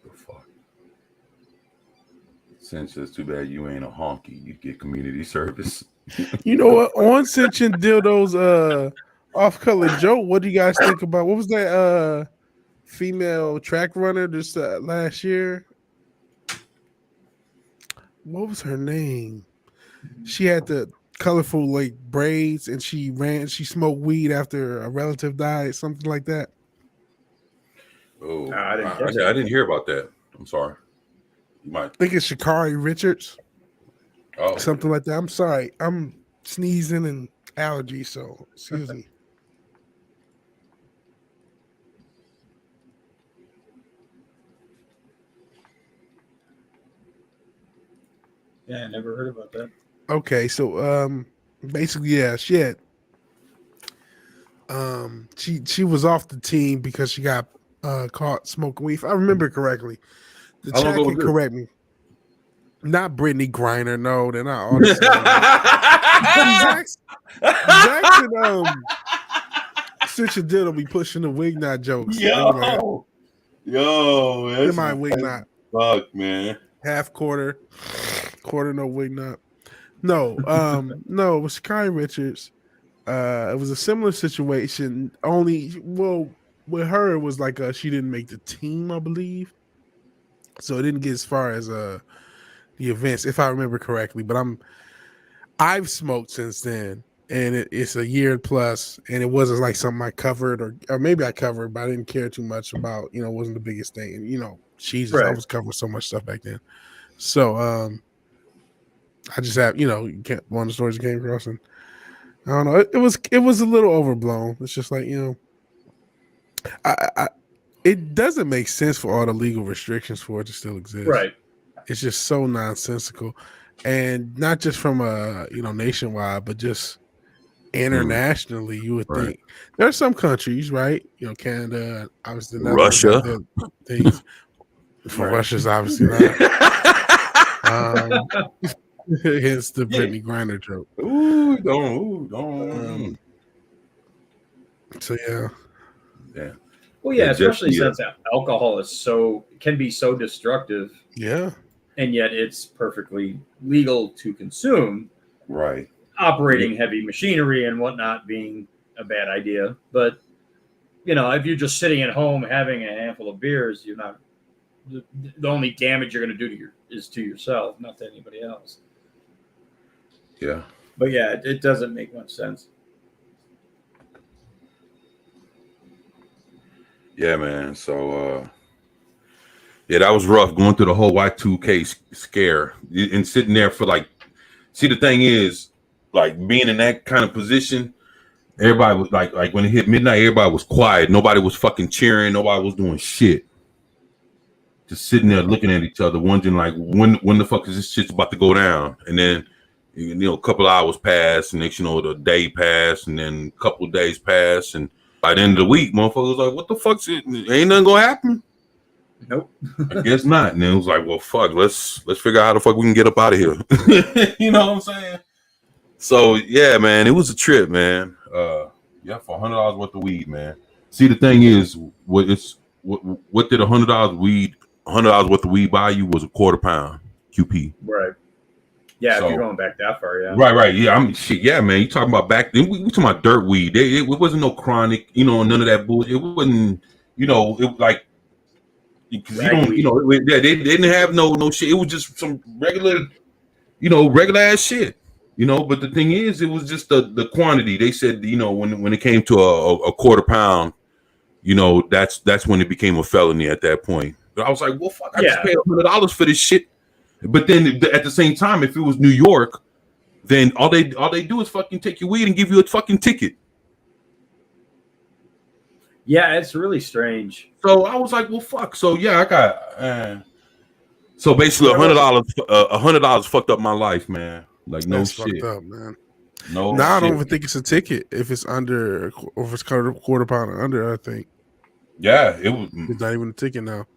The fuck. Sentient, too bad you ain't a honky. You get community service. You know what? On sentient dildos, off-color joke. What do you guys think about? What was that female track runner this last year? What was her name? She had the colorful like braids, and she smoked weed after a relative died, something like that. Oh, I didn't hear about that. I'm sorry. You might. I think it's Sha'Carri Richards. Oh, something like that. I'm sorry. I'm sneezing and allergies, so excuse me. Yeah, I never heard about that. Okay, so basically, yeah, she had she was off the team because she got caught smoking weed. If I remember correctly. The chat can correct me. Not Brittany Griner, no, they're not all the same. Jackson, since you did, will be pushing the wig knot jokes. Yo, that's my wig knot. Fuck, man. Half quarter, no wig knot. No, no, it was Sha'Carri Richards. It was a similar situation. With her, it was like she didn't make the team, I believe. So it didn't get as far as the events, if I remember correctly. But I've smoked since then, and it's a year plus, and it wasn't like something I covered, or maybe I covered, but I didn't care too much about. It wasn't the biggest thing. And Jesus, right. I was covering so much stuff back then. So I just have you can't one of the stories that came across, and I don't know. It was a little overblown. It's just like it doesn't make sense for all the legal restrictions for it to still exist. Right. It's just so nonsensical, and not just from nationwide, but just internationally. You would think there are some countries, right? Canada, obviously, Russia. Things for Russia's obviously not. Hence the Brittany Griner joke. Don't. So yeah. Well, yeah, especially since alcohol can be so destructive. Yeah. And yet it's perfectly legal to consume. Right. Operating heavy machinery and whatnot being a bad idea. But, if you're just sitting at home having a handful of beers, you're not, the only damage you're going to do is to yourself, not to anybody else. Yeah. But yeah, it doesn't make much sense. Yeah, man. So, that was rough going through the whole Y2K scare and sitting there for see, the thing is, being in that kind of position, everybody was like when it hit midnight, everybody was quiet. Nobody was fucking cheering. Nobody was doing shit. Just sitting there looking at each other, wondering when the fuck is this shit's about to go down? And then, a couple of hours passed, and next the day passed, and then a couple of days passed, and by the end of the week, motherfuckers was like, what the fuck's it? Ain't nothing gonna happen? Nope. I guess not. And then it was like, well, fuck, let's figure out how the fuck we can get up out of here. You know what I'm saying? So yeah, man, it was a trip, man. For $100 worth of weed, man. See, the thing is, what did $100 worth of weed buy you was a quarter pound QP. Right. Yeah, so, if you're going back that far, yeah. Right. Yeah, yeah, man. You talking about back then? We talking about dirt weed. It wasn't no chronic, none of that bullshit. It wasn't, it like, because they didn't have no shit. It was just some regular, regular ass shit. But the thing is, it was just the quantity. They said, when it came to a quarter pound, that's when it became a felony at that point. But I was like, well, fuck, I just paid $100 for this shit. But then at the same time, if it was New York, then all they do is fucking take your weed and give you a fucking ticket. Yeah, it's really strange. So I was like, well, fuck. So yeah, I got. So basically, $100 fucked up my life, man. Like no shit. Fucked up, man. No. I don't even think it's a ticket if it's under, or if it's quarter pound or under. I think. Yeah, it was. It's not even a ticket now.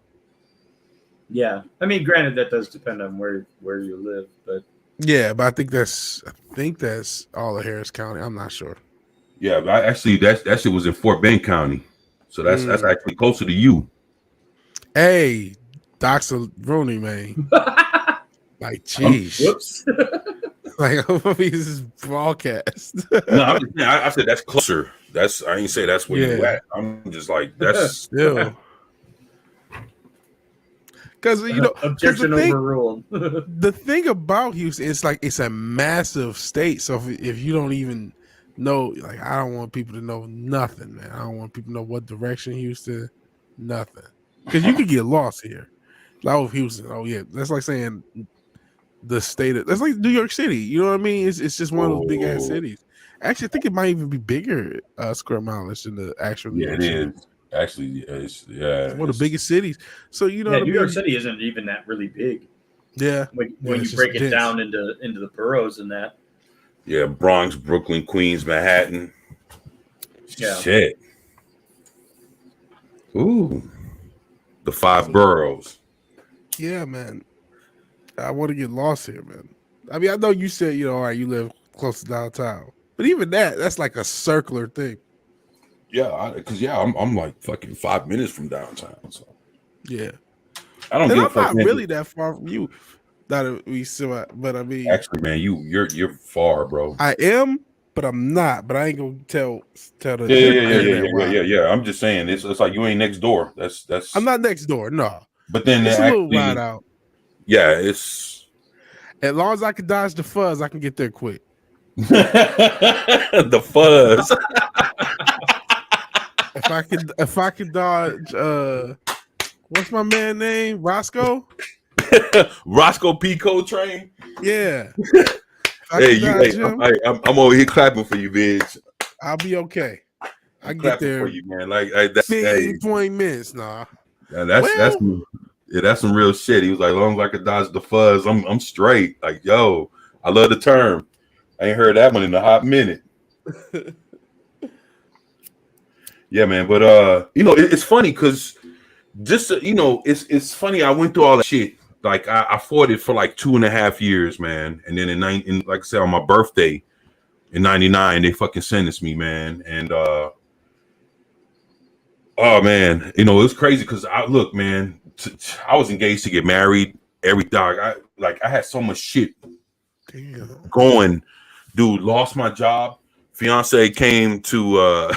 Yeah, I mean, granted, that does depend on where you live, but Yeah, but I think that's all of Harris County. I'm not sure. Yeah, but actually, that shit was in Fort Bend County, so that's actually closer to you. Hey, Dr. Rooney, man. Like, jeez. Whoops. Like, this is broadcast. No, I'm just saying, I said that's closer. I ain't say that's where you Yeah. at. I'm just like that's Still. Because Objection overruled. the thing about Houston, it's a massive state. So if you don't even know, like, I don't want people to know nothing, man. I don't want people to know what direction Houston, nothing. Because you could get lost here. Like, Houston, oh yeah, that's like saying the state. That's like New York City. You know what I mean? It's just one of those big ass cities. Actually, I think it might even be bigger square mileage than the actual. New York City. Is. Actually, it's one of the biggest cities. So you know, New York City isn't even that really big. Yeah, when you break it down into the boroughs and that. Yeah, Bronx, Brooklyn, Queens, Manhattan. Yeah. Shit. Ooh, the 5 boroughs. Yeah, man. I want to get lost here, man. I mean, I know you said, all right, you live close to downtown, but even that's like a circular thing. Yeah, because I'm like fucking 5 minutes from downtown. So yeah, I don't. And give I'm not really that far from you. But I mean, actually, man, you're far, bro. I am, but I'm not. But I ain't gonna tell the yeah. I'm just saying it's like you ain't next door. That's. I'm not next door, no. But then it's a little ride out. Yeah, it's. As long as I can dodge the fuzz, I can get there quick. The fuzz. If I could dodge what's my man name? Roscoe? Roscoe P. Coltrane? Yeah. I'm over here clapping for you, bitch. I'll be okay. I get there for you, man. Like that's 20 minutes, nah. Yeah, that's some real shit. He was like, as long as I could dodge the fuzz, I'm straight. Like, yo, I love the term. I ain't heard that one in a hot minute. Yeah, man. But it's funny because just it's funny. I went through all that shit. Like I fought it for like 2.5 years, man. And then in like I said, on my birthday in '99, they fucking sentenced me, man. And oh man, it was crazy because I was engaged to get married. Every dog, I had so much shit going. Dude, lost my job. Fiance came to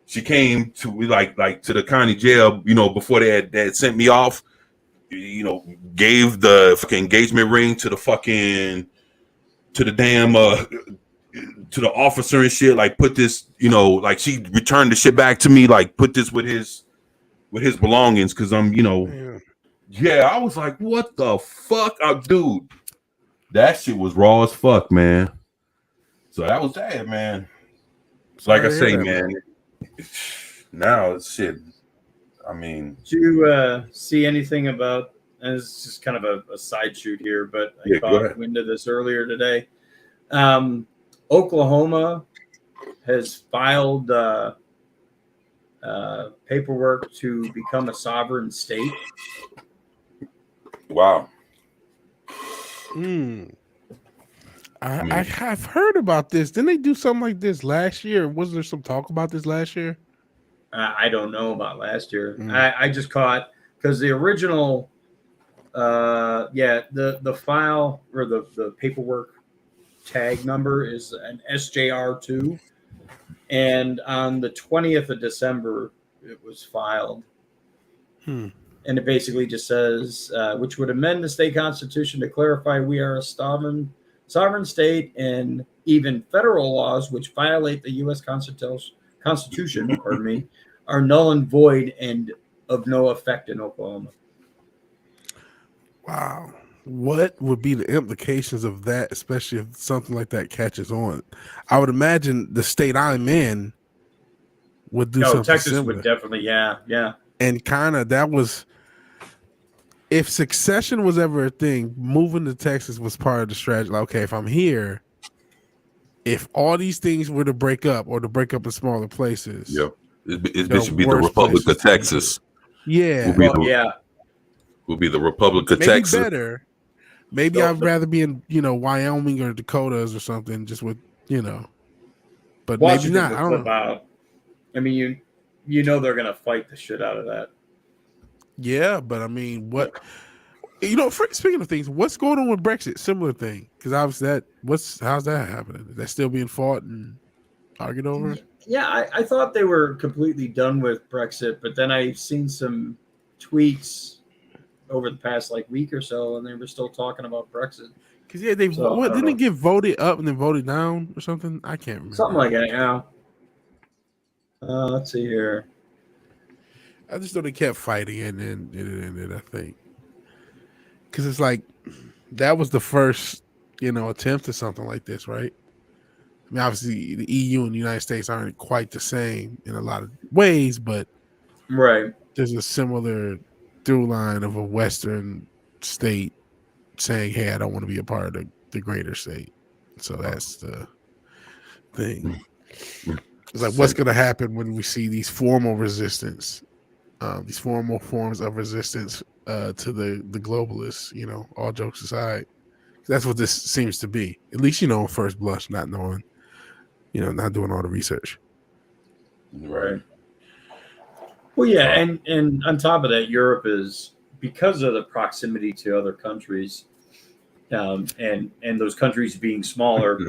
she came to like to the county jail, before they had sent me off. Gave the fucking engagement ring to the damn to the officer and shit. Like put this, like she returned the shit back to me. Like put this with his belongings because I'm, yeah. I was like, what the fuck, dude? That shit was raw as fuck, man. So that was that, man. So like I say, man. Now it's shit. I mean, did you see anything about? And it's just kind of a side shoot here, but I caught wind of this earlier today. Oklahoma has filed paperwork to become a sovereign state. Wow. I have heard about this. Didn't they do something like this last year? Was there some talk about this last year? I don't know about last year. I just caught because the original, the file or the paperwork tag number is an SJR2, and on the 20th of December it was filed. And it basically just says, which would amend the state constitution to clarify we are a sovereign state, and even federal laws which violate the U.S. Constitution, pardon me, are null and void and of no effect in Oklahoma. Wow. What would be the implications of that, especially if something like that catches on? I would imagine the state I'm in would do something Texas similar. would definitely, yeah. And kind of that was, if succession was ever a thing, moving to Texas was part of the strategy. Like, okay, if I'm here, if all these things were to break up or to break up in smaller places, yep, it should be the Republic of Texas. Yeah, will be the Republic of maybe Texas. Better, Maybe So, I'd rather be in, Wyoming or Dakotas or something, just with, but Washington maybe not. will I don't flip know. out. I mean, you know they're gonna fight the shit out of that. Yeah, but I mean, what speaking of things, what's going on with Brexit? Similar thing, because obviously how's that happening? Is that still being fought and argued over? Yeah, I thought they were completely done with Brexit, but then I've seen some tweets over the past week or so, and they were still talking about Brexit. Because they didn't it get voted up and then voted down or something? I can't remember. Something like that. Yeah. Let's see here. I just know they kept fighting and then it ended. I think because it's like that was the first attempt at something like this, right? I mean, obviously the EU and the United States aren't quite the same in a lot of ways, but right, there's a similar through line of a Western state saying, "Hey, I don't want to be a part of the greater state." So that's the thing. It's like, what's going to happen when we see these formal resistance, these formal forms of resistance to the globalists? All jokes aside, that's what this seems to be. At least on first blush, not knowing, not doing all the research. Right. Well, yeah, and on top of that, Europe is, because of the proximity to other countries, and those countries being smaller.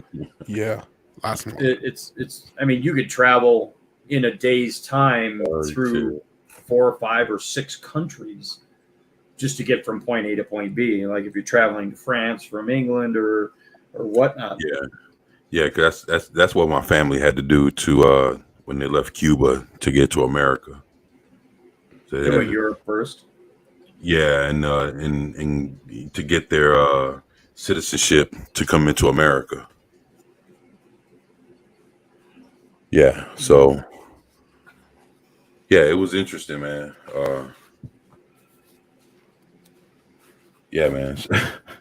Yeah, lots more. It's. I mean, you could travel in a day's time through 4 or 5 or 6 countries just to get from point A to point B. Like if you're traveling to France from England or whatnot. Yeah, because that's what my family had to do to when they left Cuba to get to America. So they went Europe first. Yeah, and to get their citizenship to come into America. Yeah, so yeah, it was interesting, man. Yeah, man.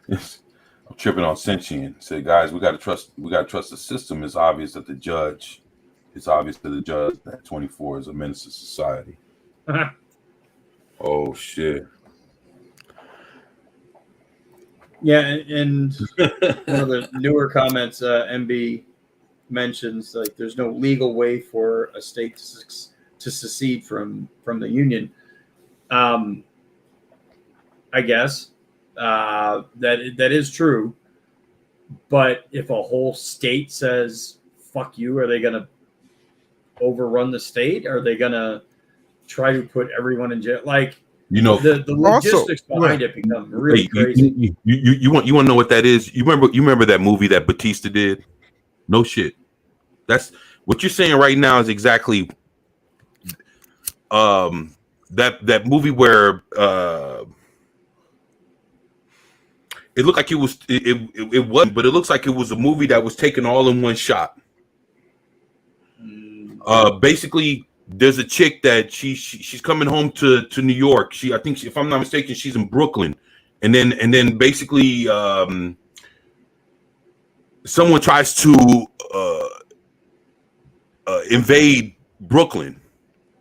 I'm tripping on Sentient. Said, guys, we gotta trust the system. It's obvious to the judge that 24 is a menace to society. Oh shit. Yeah, and one of the newer comments, MB mentions, like, there's no legal way for a state to secede from the union. I guess that is true, but if a whole state says "fuck you," are they going to overrun the state? Are they going to try to put everyone in jail? Like, the logistics behind it become really crazy. You want to know what that is? You remember that movie that Batista did? No shit. That's what you're saying right now is exactly that movie where it looked like it wasn't, but it looks like it was a movie that was taken all in one shot. Basically, there's a chick that she's coming home to New York. I think if I'm not mistaken, she's in Brooklyn, and then basically someone tries to invade Brooklyn,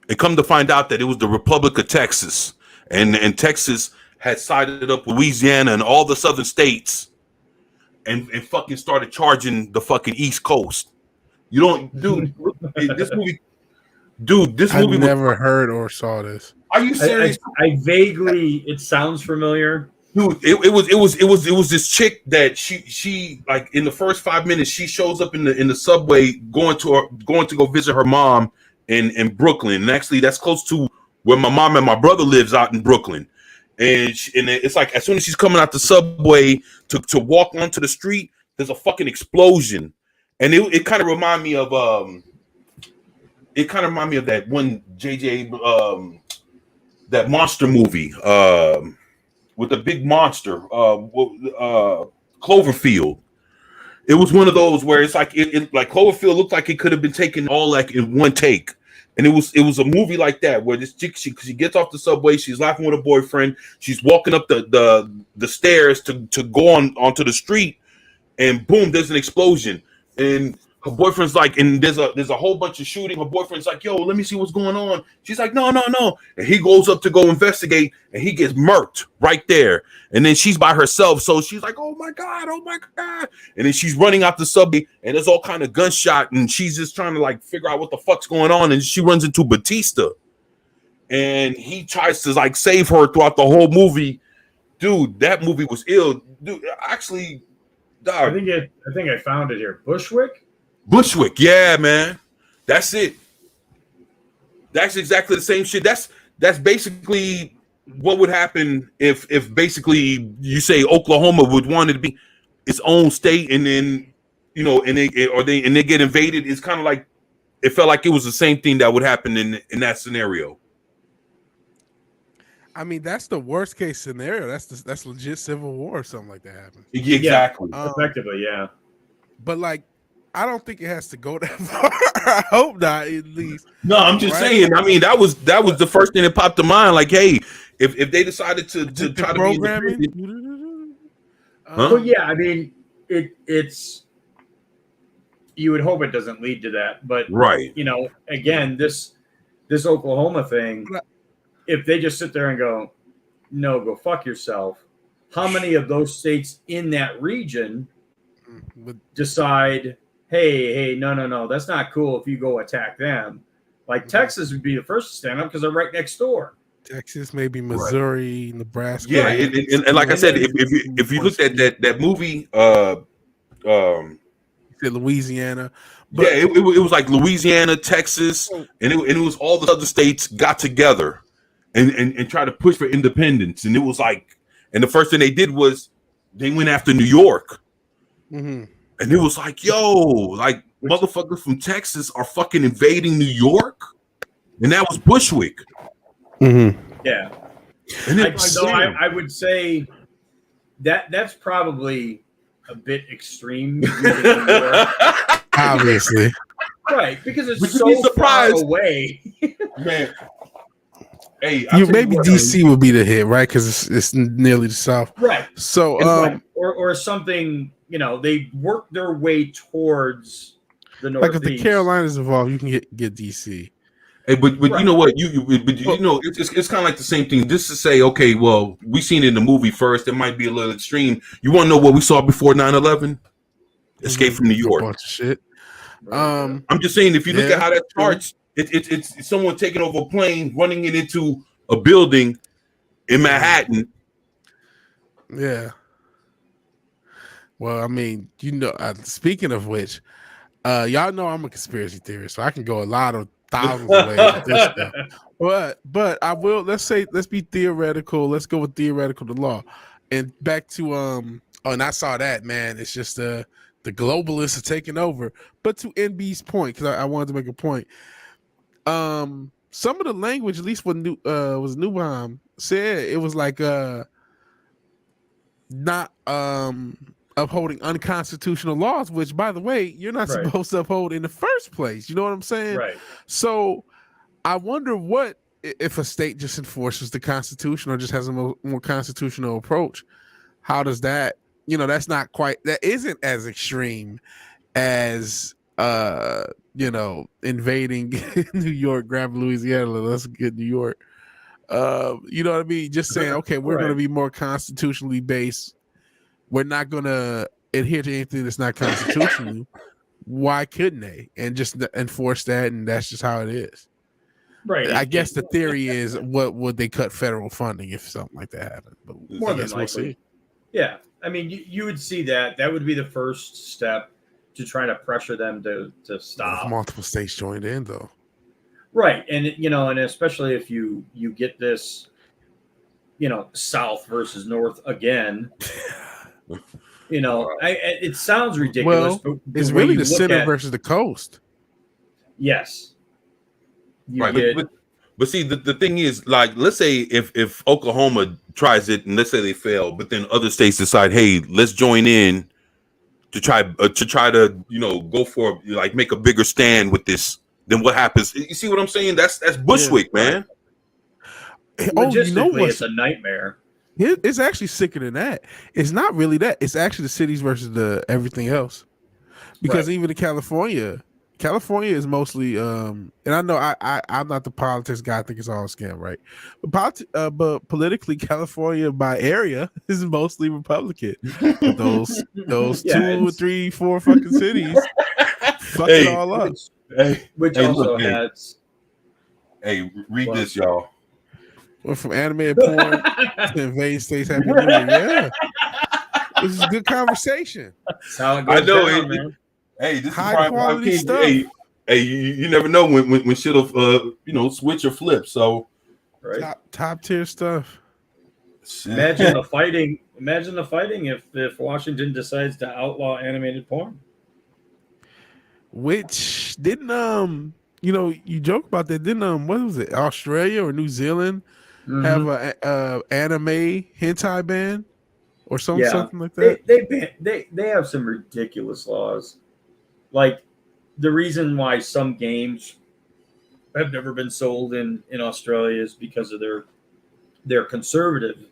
and come to find out that it was the Republic of Texas, and Texas had sided up with Louisiana and all the southern states, and fucking started charging the fucking East Coast. You don't, dude. This movie. Dude, this movie. I've never heard or saw this. Are you serious? I vaguely. It sounds familiar, dude. It was this chick that she like in the first 5 minutes she shows up in the subway going to go visit her mom in Brooklyn, and actually that's close to where my mom and my brother lives out in Brooklyn, and it's like as soon as she's coming out the subway to walk onto the street, there's a fucking explosion, and it kind of remind me of that one JJ that monster movie with the big monster Cloverfield. It was one of those where it's like it like Cloverfield looked like it could have been taken all like in one take, and it was a movie like that where this chick she gets off the subway, she's laughing with her boyfriend, she's walking up the stairs to go onto the street, and boom, there's an explosion. And her boyfriend's like, and there's a whole bunch of shooting. Her boyfriend's like, yo, let me see what's going on. She's like, no. And he goes up to go investigate, and he gets murked right there. And then she's by herself. So she's like, oh my God. And then she's running out the subway, and there's all kind of gunshot, and she's just trying to like figure out what the fuck's going on. And she runs into Batista. And he tries to like save her throughout the whole movie. Dude, that movie was ill. Dude, actually, dog. I think I found it here. Bushwick, yeah, man. That's it. That's exactly the same shit. That's basically what would happen if basically you say Oklahoma would want it to be its own state, and then and they get invaded. It's kind of like it felt like it was the same thing that would happen in that scenario. I mean, that's the worst case scenario. That's legit civil war or something like that happens. Exactly. Effectively, yeah. But like, I don't think it has to go that far. I hope not, at least. No, I'm just saying. I mean, that was the first thing that popped to mind. Like, hey, if they decided to try to program be Well, yeah, I mean, it's you would hope it doesn't lead to that, but right. Again, this Oklahoma thing, if they just sit there and go, no, go fuck yourself. How many of those states in that region decide, hey, no, that's not cool if you go attack them? Like Texas would be the first to stand up because they're right next door. Texas, maybe Missouri, Nebraska. Yeah, and like I said, if you looked at that movie, Louisiana. But it was like Louisiana, Texas, and it was all the other states got together and tried to push for independence. And it was like, and the first thing they did was they went after New York. Mm-hmm. And it was like, yo, like motherfuckers from Texas are fucking invading New York. And that was Bushwick. Mm-hmm. Yeah. And I would say that's probably a bit extreme. Obviously. Right, because it's so far away. Man. Hey, maybe DC would be the hit, right? Because it's nearly the South. Right. So or something, they work their way towards the Northeast. Like if the Carolinas involved, you can get DC. Hey, but right. You know what? It's kind of like the same thing. Just to say, okay, well, we seen it in the movie first. It might be a little extreme. You want to know what we saw before 9/11? Escape from New York. A bunch of shit. I'm just saying, if you look at how that starts, it's someone taking over a plane, running it into a building in Manhattan. Yeah. Well, I mean, speaking of which, y'all know I'm a conspiracy theorist, so I can go a lot of thousands of ways with this stuff. But I will. Let's be theoretical. Let's go with theoretical to law, and back to and I saw that, man. It's just the globalists are taking over. But to NB's point, because I wanted to make a point. Some of the language, at least what Newbaum said, it was like not upholding unconstitutional laws, which, by the way, you're not supposed to uphold in the first place. You know what I'm saying? Right. So I wonder what if a state just enforces the Constitution or just has a more constitutional approach. How does that? That's not quite. That isn't as extreme as invading New York, grabbing Louisiana. Let's get New York. You know what I mean? Just saying, okay, we're going to be more constitutionally based. We're not going to adhere to anything that's not constitutional. Why couldn't they? And just enforce that, and that's just how it is. Right. I guess the theory is, what would they cut federal funding if something like that happened? But more than likely. Yeah. I mean, you would see that. That would be the first step to try to pressure them to stop. Multiple states joined in, though. Right. And, and especially if you get this, South versus North again. It sounds ridiculous. Well, but it's really the center versus the coast. Yes. But see, the thing is, like, let's say if Oklahoma tries it and let's say they fail, but then other states decide, hey, let's join in to try to go for, like, make a bigger stand with this. Then what happens? You see what I'm saying? That's Bushwick, man. Logistically, it's a nightmare. It's actually sicker than that. It's not really that. It's actually the cities versus the everything else. because even in California is mostly and I know I'm not the politics guy. I think it's all a scam, right? But politically, California by area is mostly Republican. But those Yeah, 2, 3, 4 fucking cities fuck it all up. Which also has. Hey, read What? this, y'all. Went from animated porn to invade states Happy New Year. Yeah, this is good conversation. That's how it goes I know down, it. man. Hey, this High is prime quality time stuff. Hey, you never know when shit'll switch or flip. So Right. Top tier stuff. Imagine the fighting. Imagine the fighting if Washington decides to outlaw animated porn. Which didn't you joke about that? Didn't what was it? Australia or New Zealand have a anime hentai ban or something like that? They have some ridiculous laws. Like the reason why some games have never been sold in Australia is because of their conservative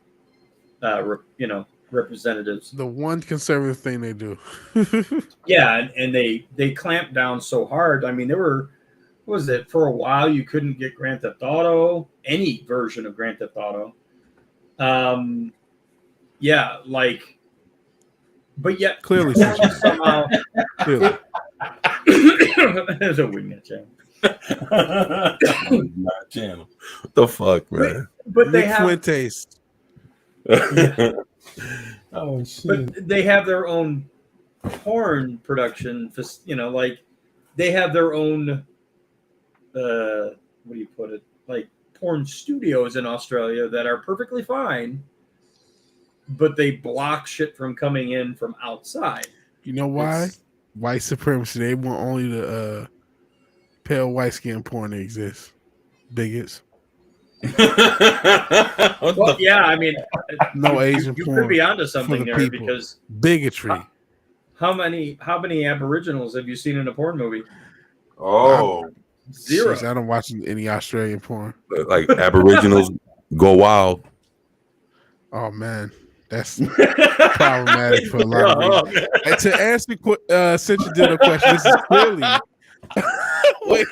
representatives. The one conservative thing they do. Yeah, and they clamped down so hard. I mean, what was it, for a while you couldn't get Grand Theft Auto, any version of Grand Theft Auto. Yeah, like, but yet Clearly somehow Clearly. there's a wingnet channel. Not channel. What the fuck, man? But they Nick have Fuentes. Oh shit. but they have their own porn production, like they have their own what do you put it, like porn studios in Australia that are perfectly fine, but they block shit from coming in from outside. You know why? White supremacy. They want only the pale white skin porn to exist. Bigots. Well, yeah, I mean, No Asian you porn could be onto for something the there people. because Bigotry. how many Aboriginals have you seen in a porn movie? Oh, Zero. Jeez, I don't watch any Australian porn. like Aboriginals go wild. Oh man, that's problematic for a lot of reasons. And to answer Central Ditto question, this is clearly wait,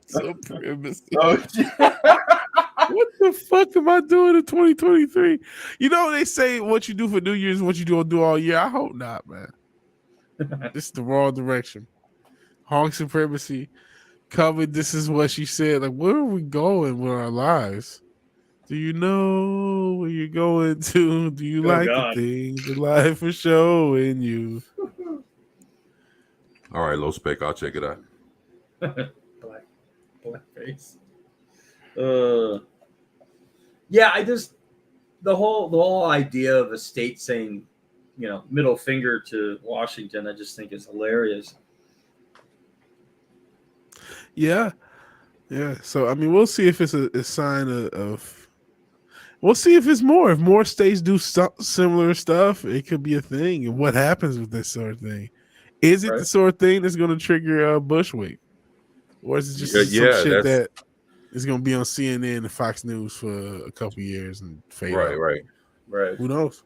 supremacy. Oh shit. What the fuck am I doing in 2023? You know they say what you do for New Year's is what you do all year. I hope not, man. This is the wrong direction. Honk supremacy covered. This is what she said. Like, where are we going with our lives? Do you know where you're going to? Do you like God. the things that life is showing you? All right, low spec. I'll check it out. Blackface. Yeah, the whole idea of a state saying, middle finger to Washington, I just think is hilarious. Yeah. So I mean, we'll see if it's a sign of. We'll see if it's more. If more states do similar stuff, it could be a thing. And what happens with this sort of thing? Is it the sort of thing that's going to trigger Bushwick, or is it just some shit that is going to be on CNN and Fox News for a couple years and fade out? Right. Who knows?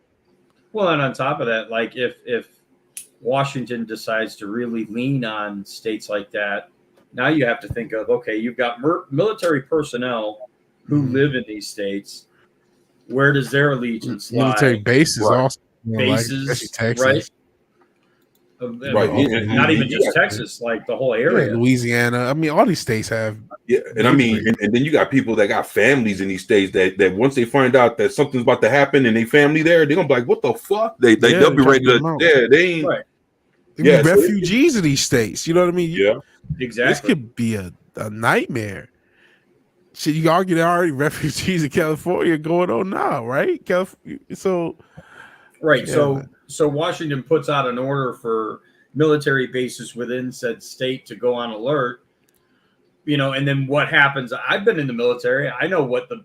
Well, and on top of that, like if Washington decides to really lean on states like that, now you have to think of, okay, you've got military personnel who live in these states. Where does their allegiance lie? Military bases also. Bases, Texas. right? Right. Not even just Texas, like the whole area. Yeah, Louisiana. I mean, all these states have. Yeah, and I mean, and then you got people that got families in these states that once they find out that something's about to happen and they family there, they're gonna be like, "What the fuck?" They'll be ready to. Yeah, they ain't. Right. Be refugees in these states. You know what I mean? Yeah, exactly. This could be a nightmare. Shit, you argue there are already refugees in California going on now, right? So Washington puts out an order for military bases within said state to go on alert. And then what happens? I've been in the military. I know what the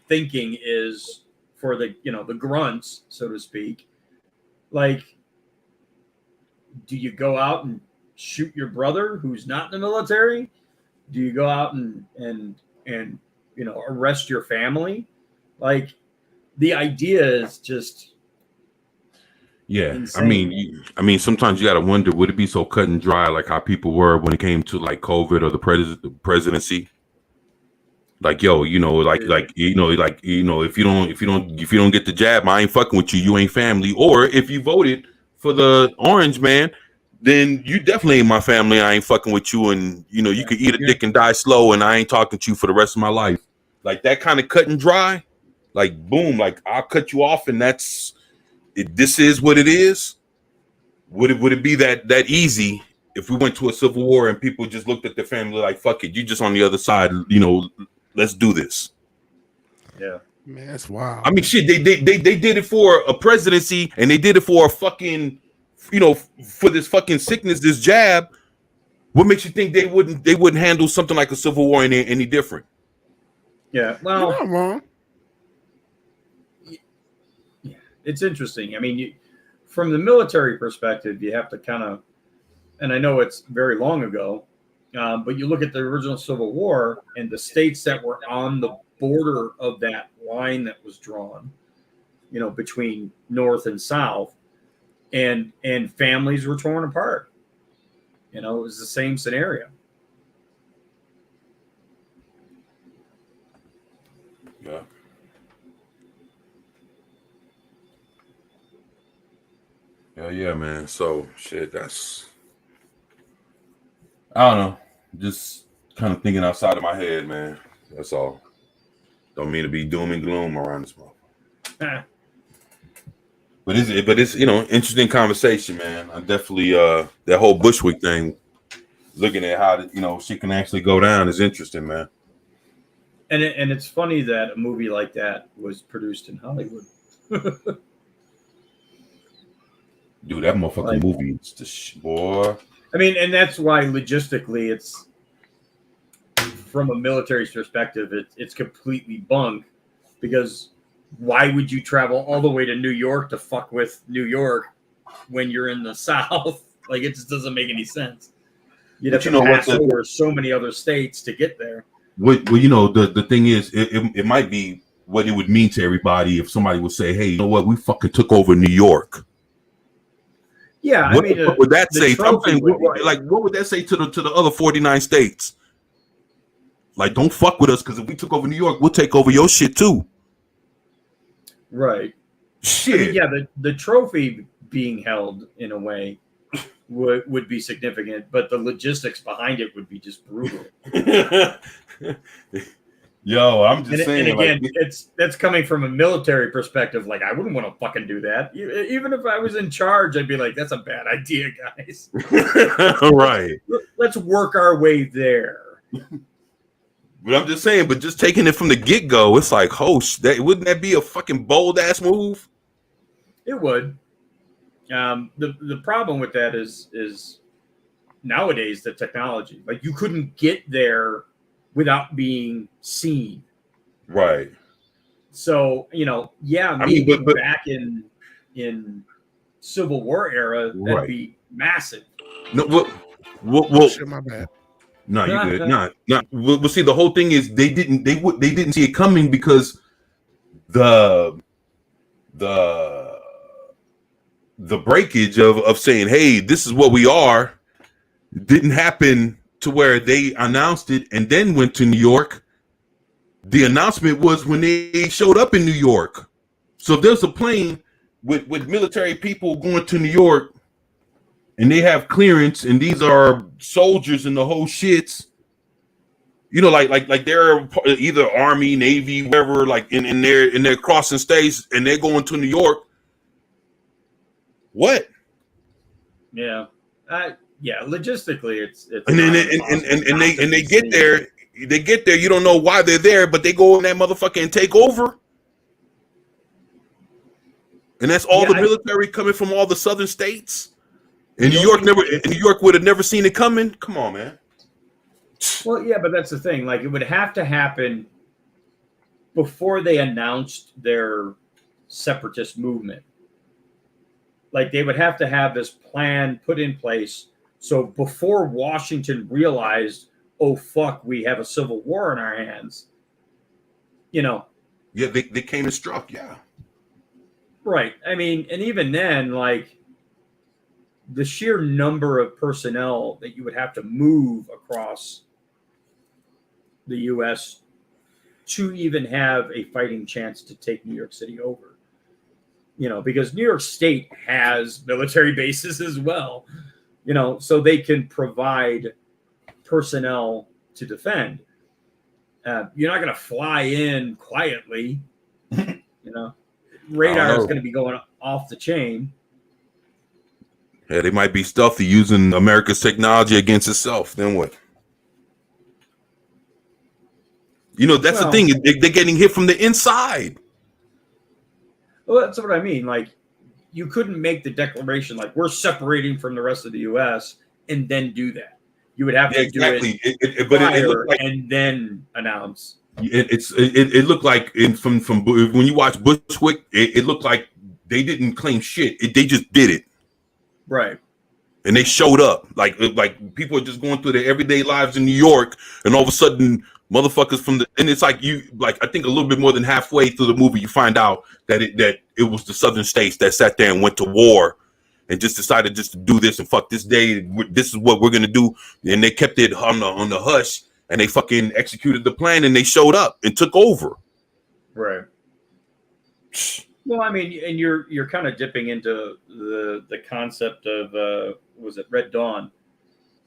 thinking is for the grunts, so to speak. Like, do you go out and shoot your brother who's not in the military? Do you go out and arrest your family? Like, the idea is just Yeah, Insane. I mean, sometimes you got to wonder, would it be so cut and dry like how people were when it came to like COVID or the presidency? Like, yo, if you don't get the jab, I ain't fucking with you. You ain't family. Or if you voted for the orange man, then you definitely ain't my family. I ain't fucking with you, and you could eat a dick and die slow, and I ain't talking to you for the rest of my life. Like that kind of cut and dry. Like boom, like I'll cut you off, and that's it. This is what it is. Would it be that easy if we went to a civil war and people just looked at their family like, fuck it, you just on the other side, let's do this. Yeah. Man, that's wild. I mean, shit, they did it for a presidency, and they did it for a fucking, for this fucking sickness, this jab. What makes you think they wouldn't handle something like a civil war any different? Yeah. Well, you're not wrong. Yeah, it's interesting. I mean, from the military perspective, you have to kind of, and I know it's very long ago, but you look at the original Civil War and the states that were on the border of that line that was drawn, between North and South, and families were torn apart. It was the same scenario. Yeah. Yeah, man. So shit, that's, I don't know. Just kind of thinking outside of my head, man. That's all. Don't mean to be doom and gloom around this motherfucker. But it's interesting conversation, man. I definitely that whole Bushwick thing, looking at how shit can actually go down is interesting, man. And it's funny that a movie like that was produced in Hollywood. Dude, that motherfucking movie is the boy. I mean, and that's why logistically, it's from a military perspective, it's completely bunk, because why would you travel all the way to New York to fuck with New York when you're in the South? Like, it just doesn't make any sense. You'd have to pass over so many other states to get there. Well, the thing is, it might be what it would mean to everybody if somebody would say, hey, you know what, we fucking took over New York. Yeah, what would that say? What would that say to the other 49 states? Like, don't fuck with us, because if we took over New York, we'll take over your shit too. Right. Shit. I mean, yeah, the trophy being held in a way would be significant, but the logistics behind it would be just brutal. Yo, I'm just saying. And again, that's coming from a military perspective. Like, I wouldn't want to fucking do that. Even if I was in charge, I'd be like, that's a bad idea, guys. Right. Let's work our way there. But I'm just saying, but just taking it from the get-go, it's like, wouldn't that be a fucking bold-ass move? It would. The problem with that is nowadays the technology. Like, you couldn't get there without being seen. Right. So, but back in Civil War era, that'd be massive. No, well, shit, my bad. No, you good. Not. Well, see, the whole thing is they didn't see it coming, because the breakage of saying, hey, this is what we are, didn't happen to where they announced it and then went to New York. The announcement was when they showed up in New York. So if there's a plane with military people going to New York, and they have clearance, and these are soldiers and the whole shits, like they're either Army, Navy, whatever, like in their crossing states, and they're going to New York. What? Yeah. Logistically, it's and they get there. They get there. You don't know why they're there, but they go in that motherfucker and take over. And that's all the military coming from all the southern states. And New York would have never seen it coming. Come on, man. Well, yeah, but that's the thing. Like, it would have to happen before they announced their separatist movement. Like, they would have to have this plan put in place. So before Washington realized, oh, fuck, we have a civil war in our hands, Yeah, they came and struck, yeah. Right. I mean, and even then, like the sheer number of personnel that you would have to move across the U.S. to even have a fighting chance to take New York City over. You know, because New York State has military bases as well, you know, so they can provide personnel to defend. You're not going to fly in quietly, you know. Radar is going to be going off the chain. Yeah, they might be stealthy using America's technology against itself. Then what? You know, that's the thing. They're getting hit from the inside. Well, that's what I mean. Like, you couldn't make the declaration like we're separating from the rest of the U.S. and then do that. You would have to do it, prior and then announce. It looked like from when you watch Bushwick, it looked like they didn't claim shit. They just did it, right? And they showed up like people are just going through their everyday lives in New York, and all of a sudden, motherfuckers and it's like I think a little bit more than halfway through the movie, you find out that it was the southern states that sat there and went to war, and just decided just to do this and fuck this day. This is what we're gonna do, and they kept it on the hush. And they fucking executed the plan, and they showed up and took over. Right. Well, I mean, and you're kind of dipping into the concept of was it Red Dawn,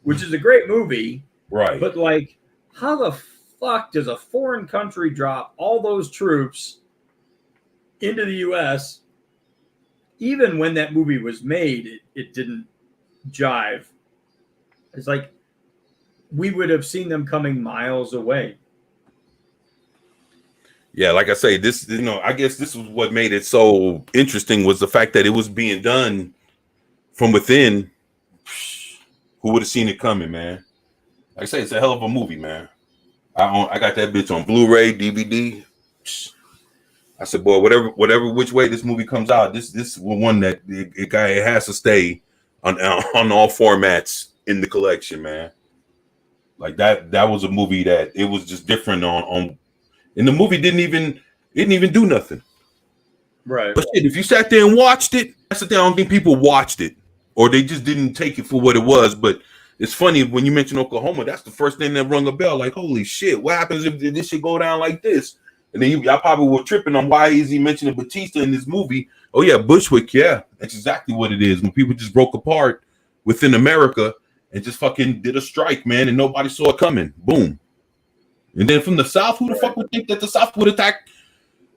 which is a great movie, right? But like, how the fuck does a foreign country drop all those troops into the U.S. Even when that movie was made, it didn't jive. It's like, we would have seen them coming miles away. Yeah, like I say, this, you know, I guess this was what made it so interesting was the fact that it was being done from within. Who would have seen it coming, man? Like I say, it's a hell of a movie, man. I got that bitch on Blu-ray, DVD. I said, boy, whatever which way this movie comes out, this one that it has to stay on all formats in the collection, man. Like that was a movie that it was just different on and the movie didn't even do nothing. Right. But shit, if you sat there and watched it, that's the thing. I don't think people watched it or they just didn't take it for what it was. But it's funny when you mention Oklahoma, that's the first thing that rung a bell. Like, holy shit, what happens if this shit go down like this? And then y'all probably were tripping on why is he mentioning Batista in this movie? Oh yeah, Bushwick, yeah, that's exactly what it is. When people just broke apart within America and just fucking did a strike, man, and nobody saw it coming. Boom. And then from the South, who the fuck would think that the South would attack?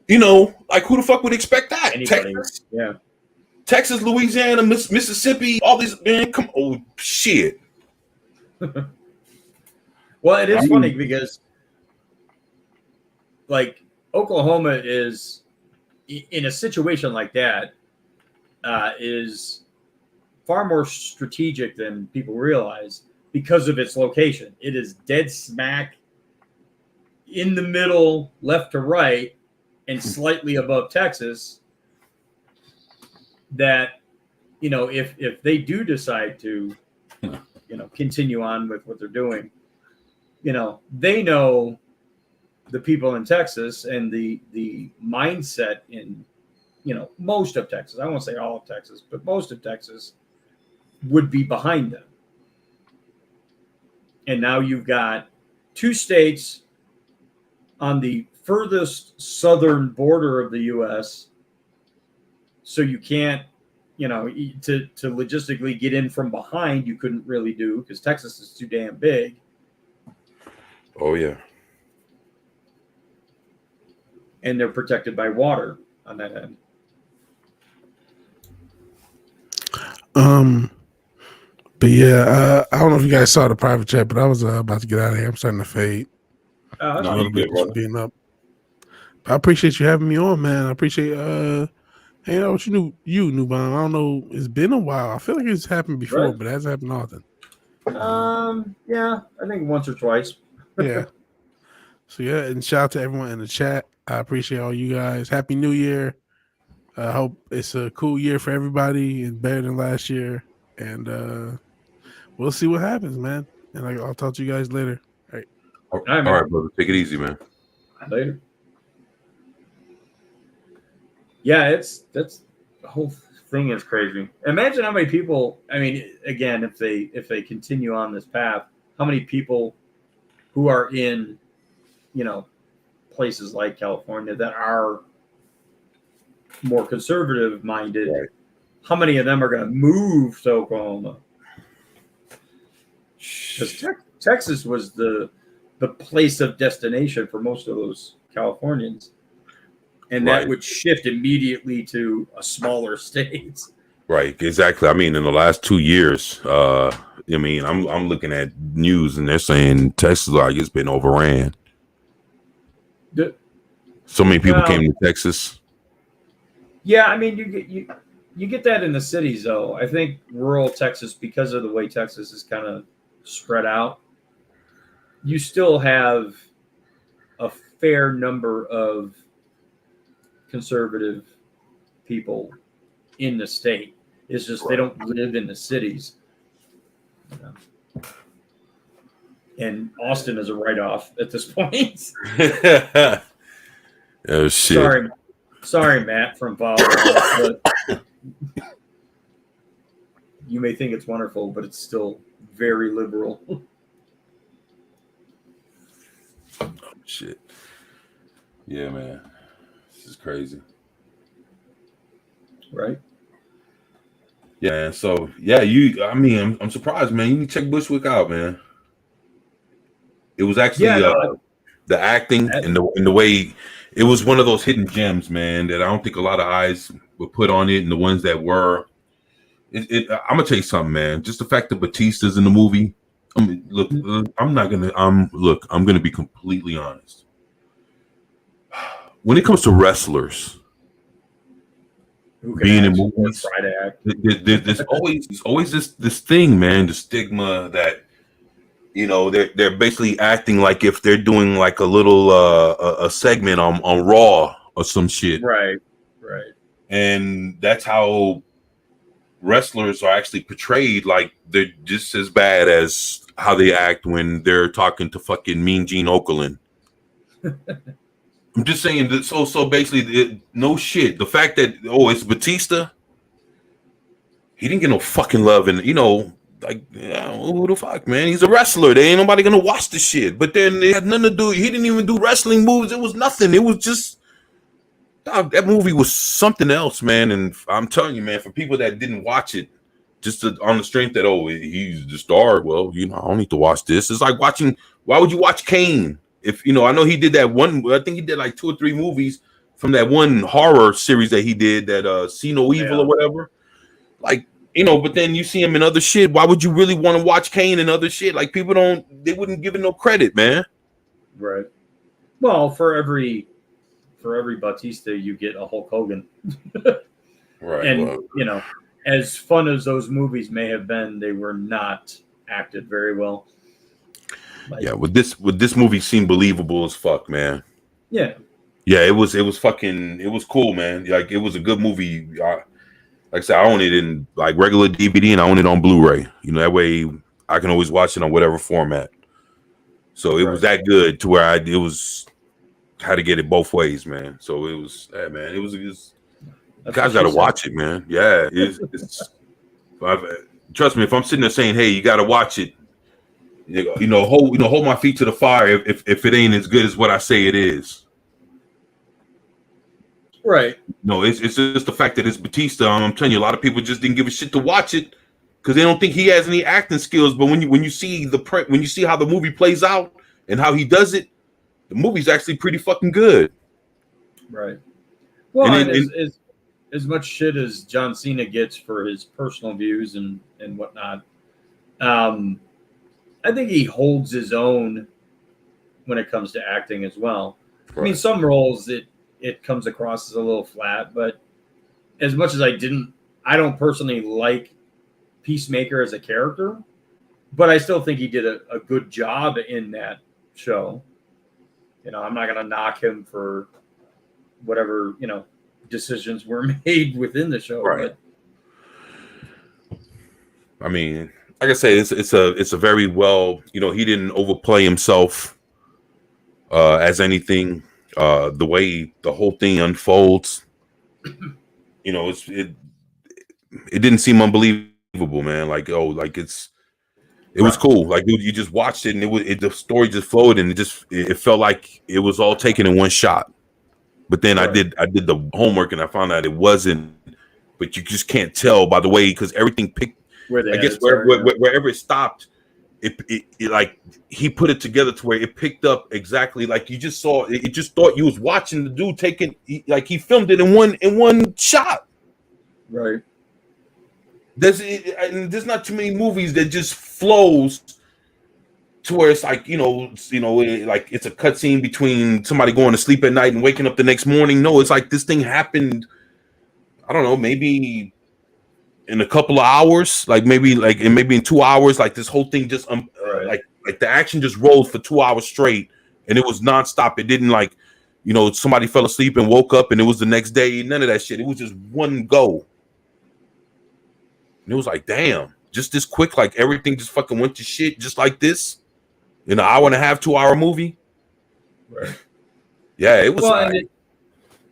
You know, like who the fuck would expect that? Anybody. Texas, yeah. Texas, Louisiana, Mississippi, all these, man, come on, shit. Well, it is funny because, like, Oklahoma is in a situation like that is far more strategic than people realize because of its location. It is dead smack in the middle, left to right, and slightly above Texas. That, you know, if they do decide to, you know, continue on with what they're doing, you know, they know the people in Texas and the mindset in, you know, most of Texas. I won't say all of Texas, but most of Texas would be behind them. And now you've got two states on the furthest southern border of the U.S. So you can't, you know, to logistically get in from behind, you couldn't really do because Texas is too damn big. Oh, yeah. And they're protected by water on that end. But yeah, I don't know if you guys saw the private chat, but I was about to get out of here. I'm starting to fade. No, a little bit being up. But I appreciate you having me on, man. I appreciate hanging out with you, New Bomb. I don't know. It's been a while. I feel like it's happened before, Right. but it hasn't happened often. Yeah, I think once or twice. Yeah. So yeah, and shout out to everyone in the chat. I appreciate all you guys. Happy New Year. I hope it's a cool year for everybody and better than last year. And we'll see what happens, man. And I'll talk to you guys later. All right, brother. Take it easy, man. Later. Yeah, that's whole thing is crazy. Imagine how many people. I mean, again, if they continue on this path, how many people who are in, places like California that are more conservative minded. Right. How many of them are going to move to Oklahoma? Because Texas was the place of destination for most of those Californians, and that would shift immediately to a smaller state. Right, exactly. I mean, in the last 2 years, I'm looking at news and they're saying Texas like it's been overran. So many people came to Texas. Yeah, I mean, you get that in the cities, though. I think rural Texas, because of the way Texas is kind of spread out, you still have a fair number of conservative people in the state. It's just they don't live in the cities. And Austin is a write-off at this point. Oh shit! Sorry, Matt from Volleyball, but you may think it's wonderful, but it's still very liberal. Oh shit! Yeah, man, this is crazy. Right? Yeah. So yeah, I'm surprised, man. You need to check Bushwick out, man. It was actually the acting and the way it was one of those hidden gems, man, that I don't think a lot of eyes were put on it, and the ones that were. I'm gonna tell you something, man. Just the fact that Batista's in the movie. I mean, look, I'm gonna be completely honest. When it comes to wrestlers being in movies, there's always this thing, man. The stigma that. They're basically acting like if they're doing like a little a segment on Raw or some shit. Right. And that's how wrestlers are actually portrayed, like they're just as bad as how they act when they're talking to fucking Mean Gene Okerlund. I'm just saying that so basically no shit. The fact that it's Batista, he didn't get no fucking love, and who the fuck, man? He's a wrestler. There ain't nobody gonna watch the shit. But then it had nothing to do. He didn't even do wrestling moves. It was nothing. It was just that movie was something else, man. And I'm telling you, man, for people that didn't watch it, just on the strength that he's the star. Well, I don't need to watch this. It's like watching. Why would you watch Kane? If I know he did that one. I think he did like 2 or 3 movies from that one horror series that he did, that See No Evil or whatever. Like. But then you see him in other shit. Why would you really want to watch Kane and other shit? Like people they wouldn't give it no credit, man. Right. Well, for every Batista, you get a Hulk Hogan. Right. And as fun as those movies may have been, they were not acted very well. With this movie seemed believable as fuck, man. Yeah. Yeah, it was cool, man. Like it was a good movie. Like I said, I own it in like regular DVD and I own it on Blu-ray. That way I can always watch it on whatever format. So it was that good to where had to get it both ways, man. So it was, man, it was you guys got to watch it, man. Yeah, trust me, if I'm sitting there saying, hey, you got to watch it, hold my feet to the fire if it ain't as good as what I say it is. Right. No, it's just the fact that it's Batista. I'm telling you, a lot of people just didn't give a shit to watch it because they don't think he has any acting skills. But when you see how the movie plays out and how he does it, the movie's actually pretty fucking good. Right. Well, and as much shit as John Cena gets for his personal views and whatnot, I think he holds his own when it comes to acting as well. Right. I mean, some roles it comes across as a little flat, but as much as I don't personally like Peacemaker as a character, but I still think he did a good job in that show. I'm not going to knock him for whatever, decisions were made within the show. Right. But I mean, like I say, it's a very well, he didn't overplay himself as anything. The way the whole thing unfolds, you know, it didn't seem unbelievable, man. Like, oh, like it was cool. Like, dude, you just watched it, and the story just flowed, and it felt like it was all taken in one shot. But then I did the homework, and I found out it wasn't. But you just can't tell by the way, because everything picked. Wherever it stopped, it like he put it together to where it picked up exactly like you just saw. It just thought you was watching the dude taking, like he filmed it in one shot. Right. There's not too many movies that just flows to where it's like, like it's a cutscene between somebody going to sleep at night and waking up the next morning. No, it's like this thing happened, I don't know, maybe in a couple of hours, maybe in 2 hours, like this whole thing just like the action just rolled for 2 hours straight, and it was nonstop. It didn't like, somebody fell asleep and woke up and it was the next day. None of that shit. It was just one go. And it was like, damn, just this quick, like everything just fucking went to shit just like this in an hour and a half, 2 hour movie. Right. Yeah, it was. Well,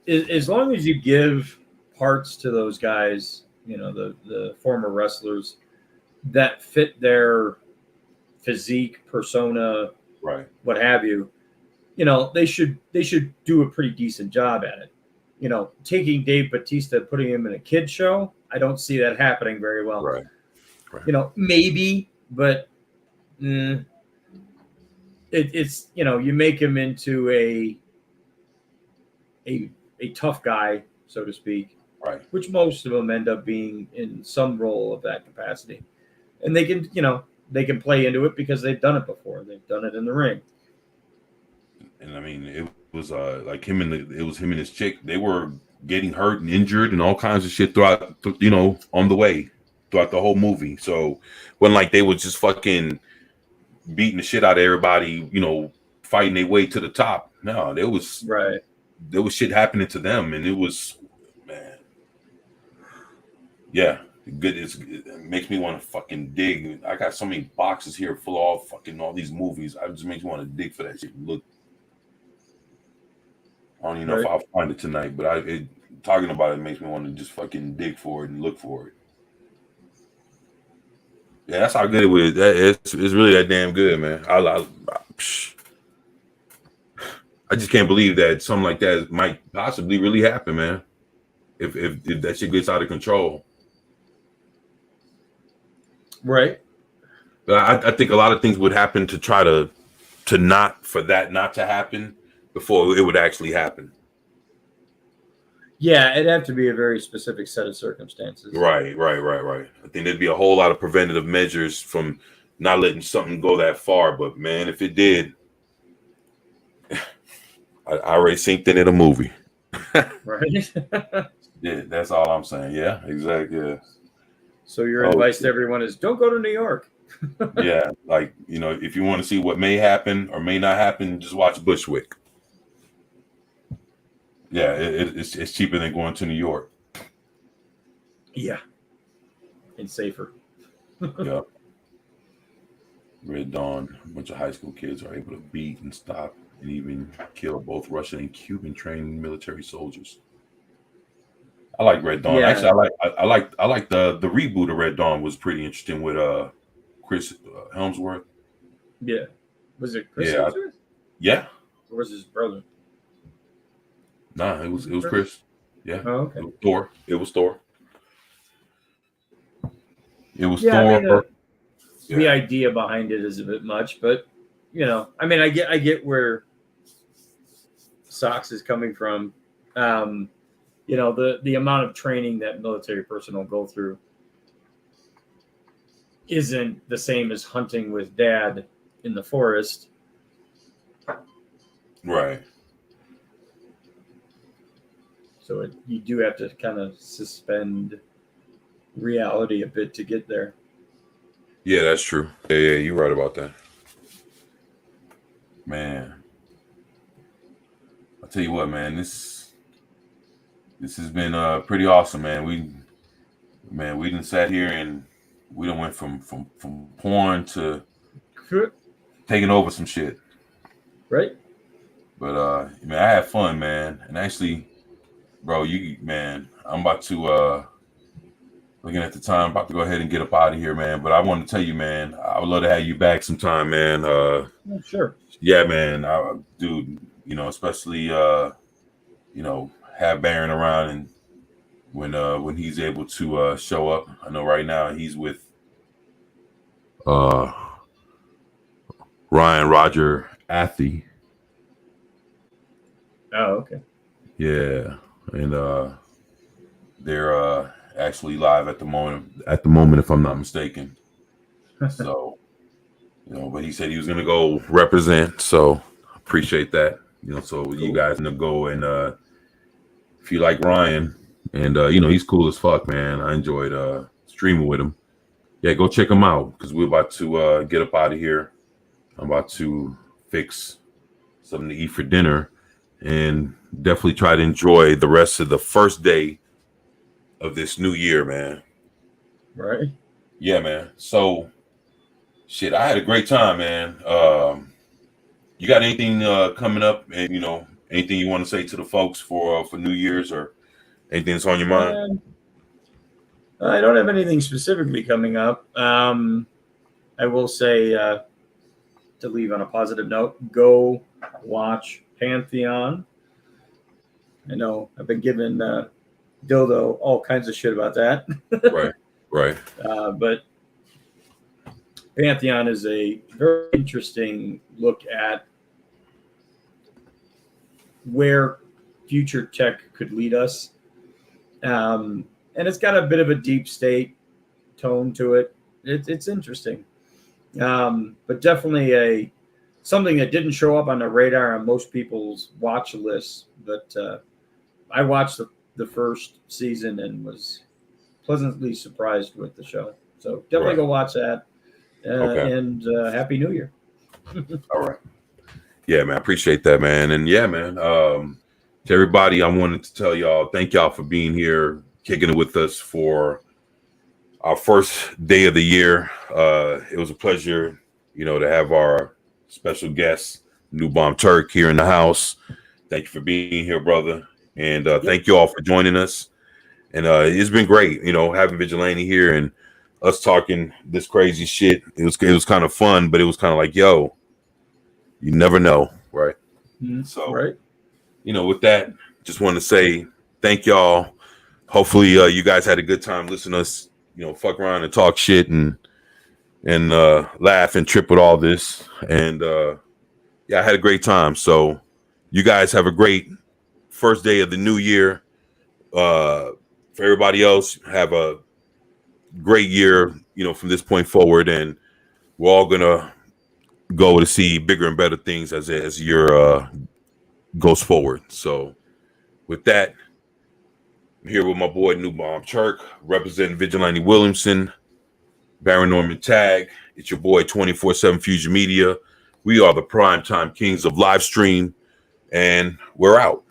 as long as you give parts to those guys, the former wrestlers that fit their physique, persona, right, what have you, they should do a pretty decent job at it. Taking Dave Bautista, putting him in a kid show, I don't see that happening very well. Right. Maybe, but it's you make him into a tough guy, so to speak. Right. Which most of them end up being in some role of that capacity. And they can play into it because they've done it before. They've done it in the ring. And I mean, it was like him and his chick, they were getting hurt and injured and all kinds of shit throughout, on the way throughout the whole movie. So when like they was just fucking beating the shit out of everybody, fighting their way to the top. No, there was shit happening to them, and it was, man, yeah, good. It makes me want to fucking dig. I got so many boxes here full of fucking all these movies. It just makes me want to dig for that shit. Look, I don't even know if I'll find it tonight, but talking about it makes me want to just fucking dig for it and look for it. Yeah, that's how good it was. It's really that damn good, man. I just can't believe that something like that might possibly really happen, man. If that shit gets out of control, right? I think a lot of things would happen to try to not to happen before it would actually happen. Yeah, it'd have to be a very specific set of circumstances. Right. I think there'd be a whole lot of preventative measures from not letting something go that far. But man, if it did, I already synced in a movie. Right. Yeah, that's all I'm saying. Yeah, exactly. Yeah. So your advice to everyone is don't go to New York. Yeah, like, if you want to see what may happen or may not happen, just watch Bushwick. Yeah, it's cheaper than going to New York. Yeah. And safer. Yeah. Red Dawn, a bunch of high school kids are able to beat and stop and even kill both Russian and Cuban trained military soldiers. I like Red Dawn. Yeah. Actually, I like the reboot of Red Dawn was pretty interesting with Chris Hemsworth. Yeah. Was it Chris Hemsworth? Yeah. Or was his brother? Nah, it was Chris. Yeah. Oh, okay. It was Thor. It was Thor. I mean, the idea behind it is a bit much, but I get where Sox is coming from. The amount of training that military personnel go through isn't the same as hunting with dad in the forest. Right. So you do have to kind of suspend reality a bit to get there. Yeah, that's true. Yeah, you're right about that. Man, I'll tell you what, man, this has been pretty awesome, man. We done sat here and we done went from porn to taking over some shit. Right. But I had fun, man. And actually, bro, I'm about to looking at the time, about to go ahead and get up out of here, man. But I want to tell you, man, I would love to have you back sometime, man. Sure. Yeah, man, dude. Especially have Baron around, and when he's able to show up. I know right now he's with Ryan Roger Athey. Oh, okay. Yeah, and they're actually live at the moment. If I'm not mistaken. So, but he said he was gonna go represent. So appreciate that. So cool. You guys gonna go and if you like Ryan, and he's cool as fuck, man. I enjoyed streaming with him. Yeah, go check him out because we're about to get up out of here. I'm about to fix something to eat for dinner, and definitely try to enjoy the rest of the first day of this new year, man. Right. Yeah, man. So, shit, I had a great time, man. You got anything coming up, and anything you want to say to the folks for New Year's, or anything that's on your mind? I don't have anything specifically coming up. I will say, to leave on a positive note, go watch Pantheon. I know I've been giving Dildo all kinds of shit about that. Right. But Pantheon is a very interesting look at where future tech could lead us. And it's got a bit of a deep state tone to it. It's interesting. But definitely something that didn't show up on the radar on most people's watch lists. But I watched the first season and was pleasantly surprised with the show. So definitely go watch that. Okay. And Happy New Year. All right. Yeah, man. I appreciate that, man. And yeah, man. To everybody, I wanted to tell y'all, thank y'all for being here, kicking it with us for our first day of the year. It was a pleasure, to have our special guest, New Bomb Turk, here in the house. Thank you for being here, brother. And thank you all for joining us. And it's been great, having Vigilante here and us talking this crazy shit. It was kind of fun, but it was kind of like, yo, you never know, right? Mm-hmm. So, right. With that, just want to say thank y'all. Hopefully, you guys had a good time listening to us, fuck around and talk shit and laugh and trip with all this. And I had a great time. So, you guys have a great first day of the new year. For everybody else, have a great year, from this point forward, and we're all gonna go to see bigger and better things as year goes forward. So, with that, I'm here with my boy New Bomb Turk, representing Vigilante Williamson, Baron Norman Tag. It's your boy 24/7 Fusion Media. We are the primetime kings of live stream, and we're out.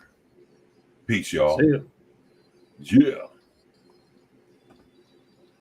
Peace, y'all. See you. Yeah.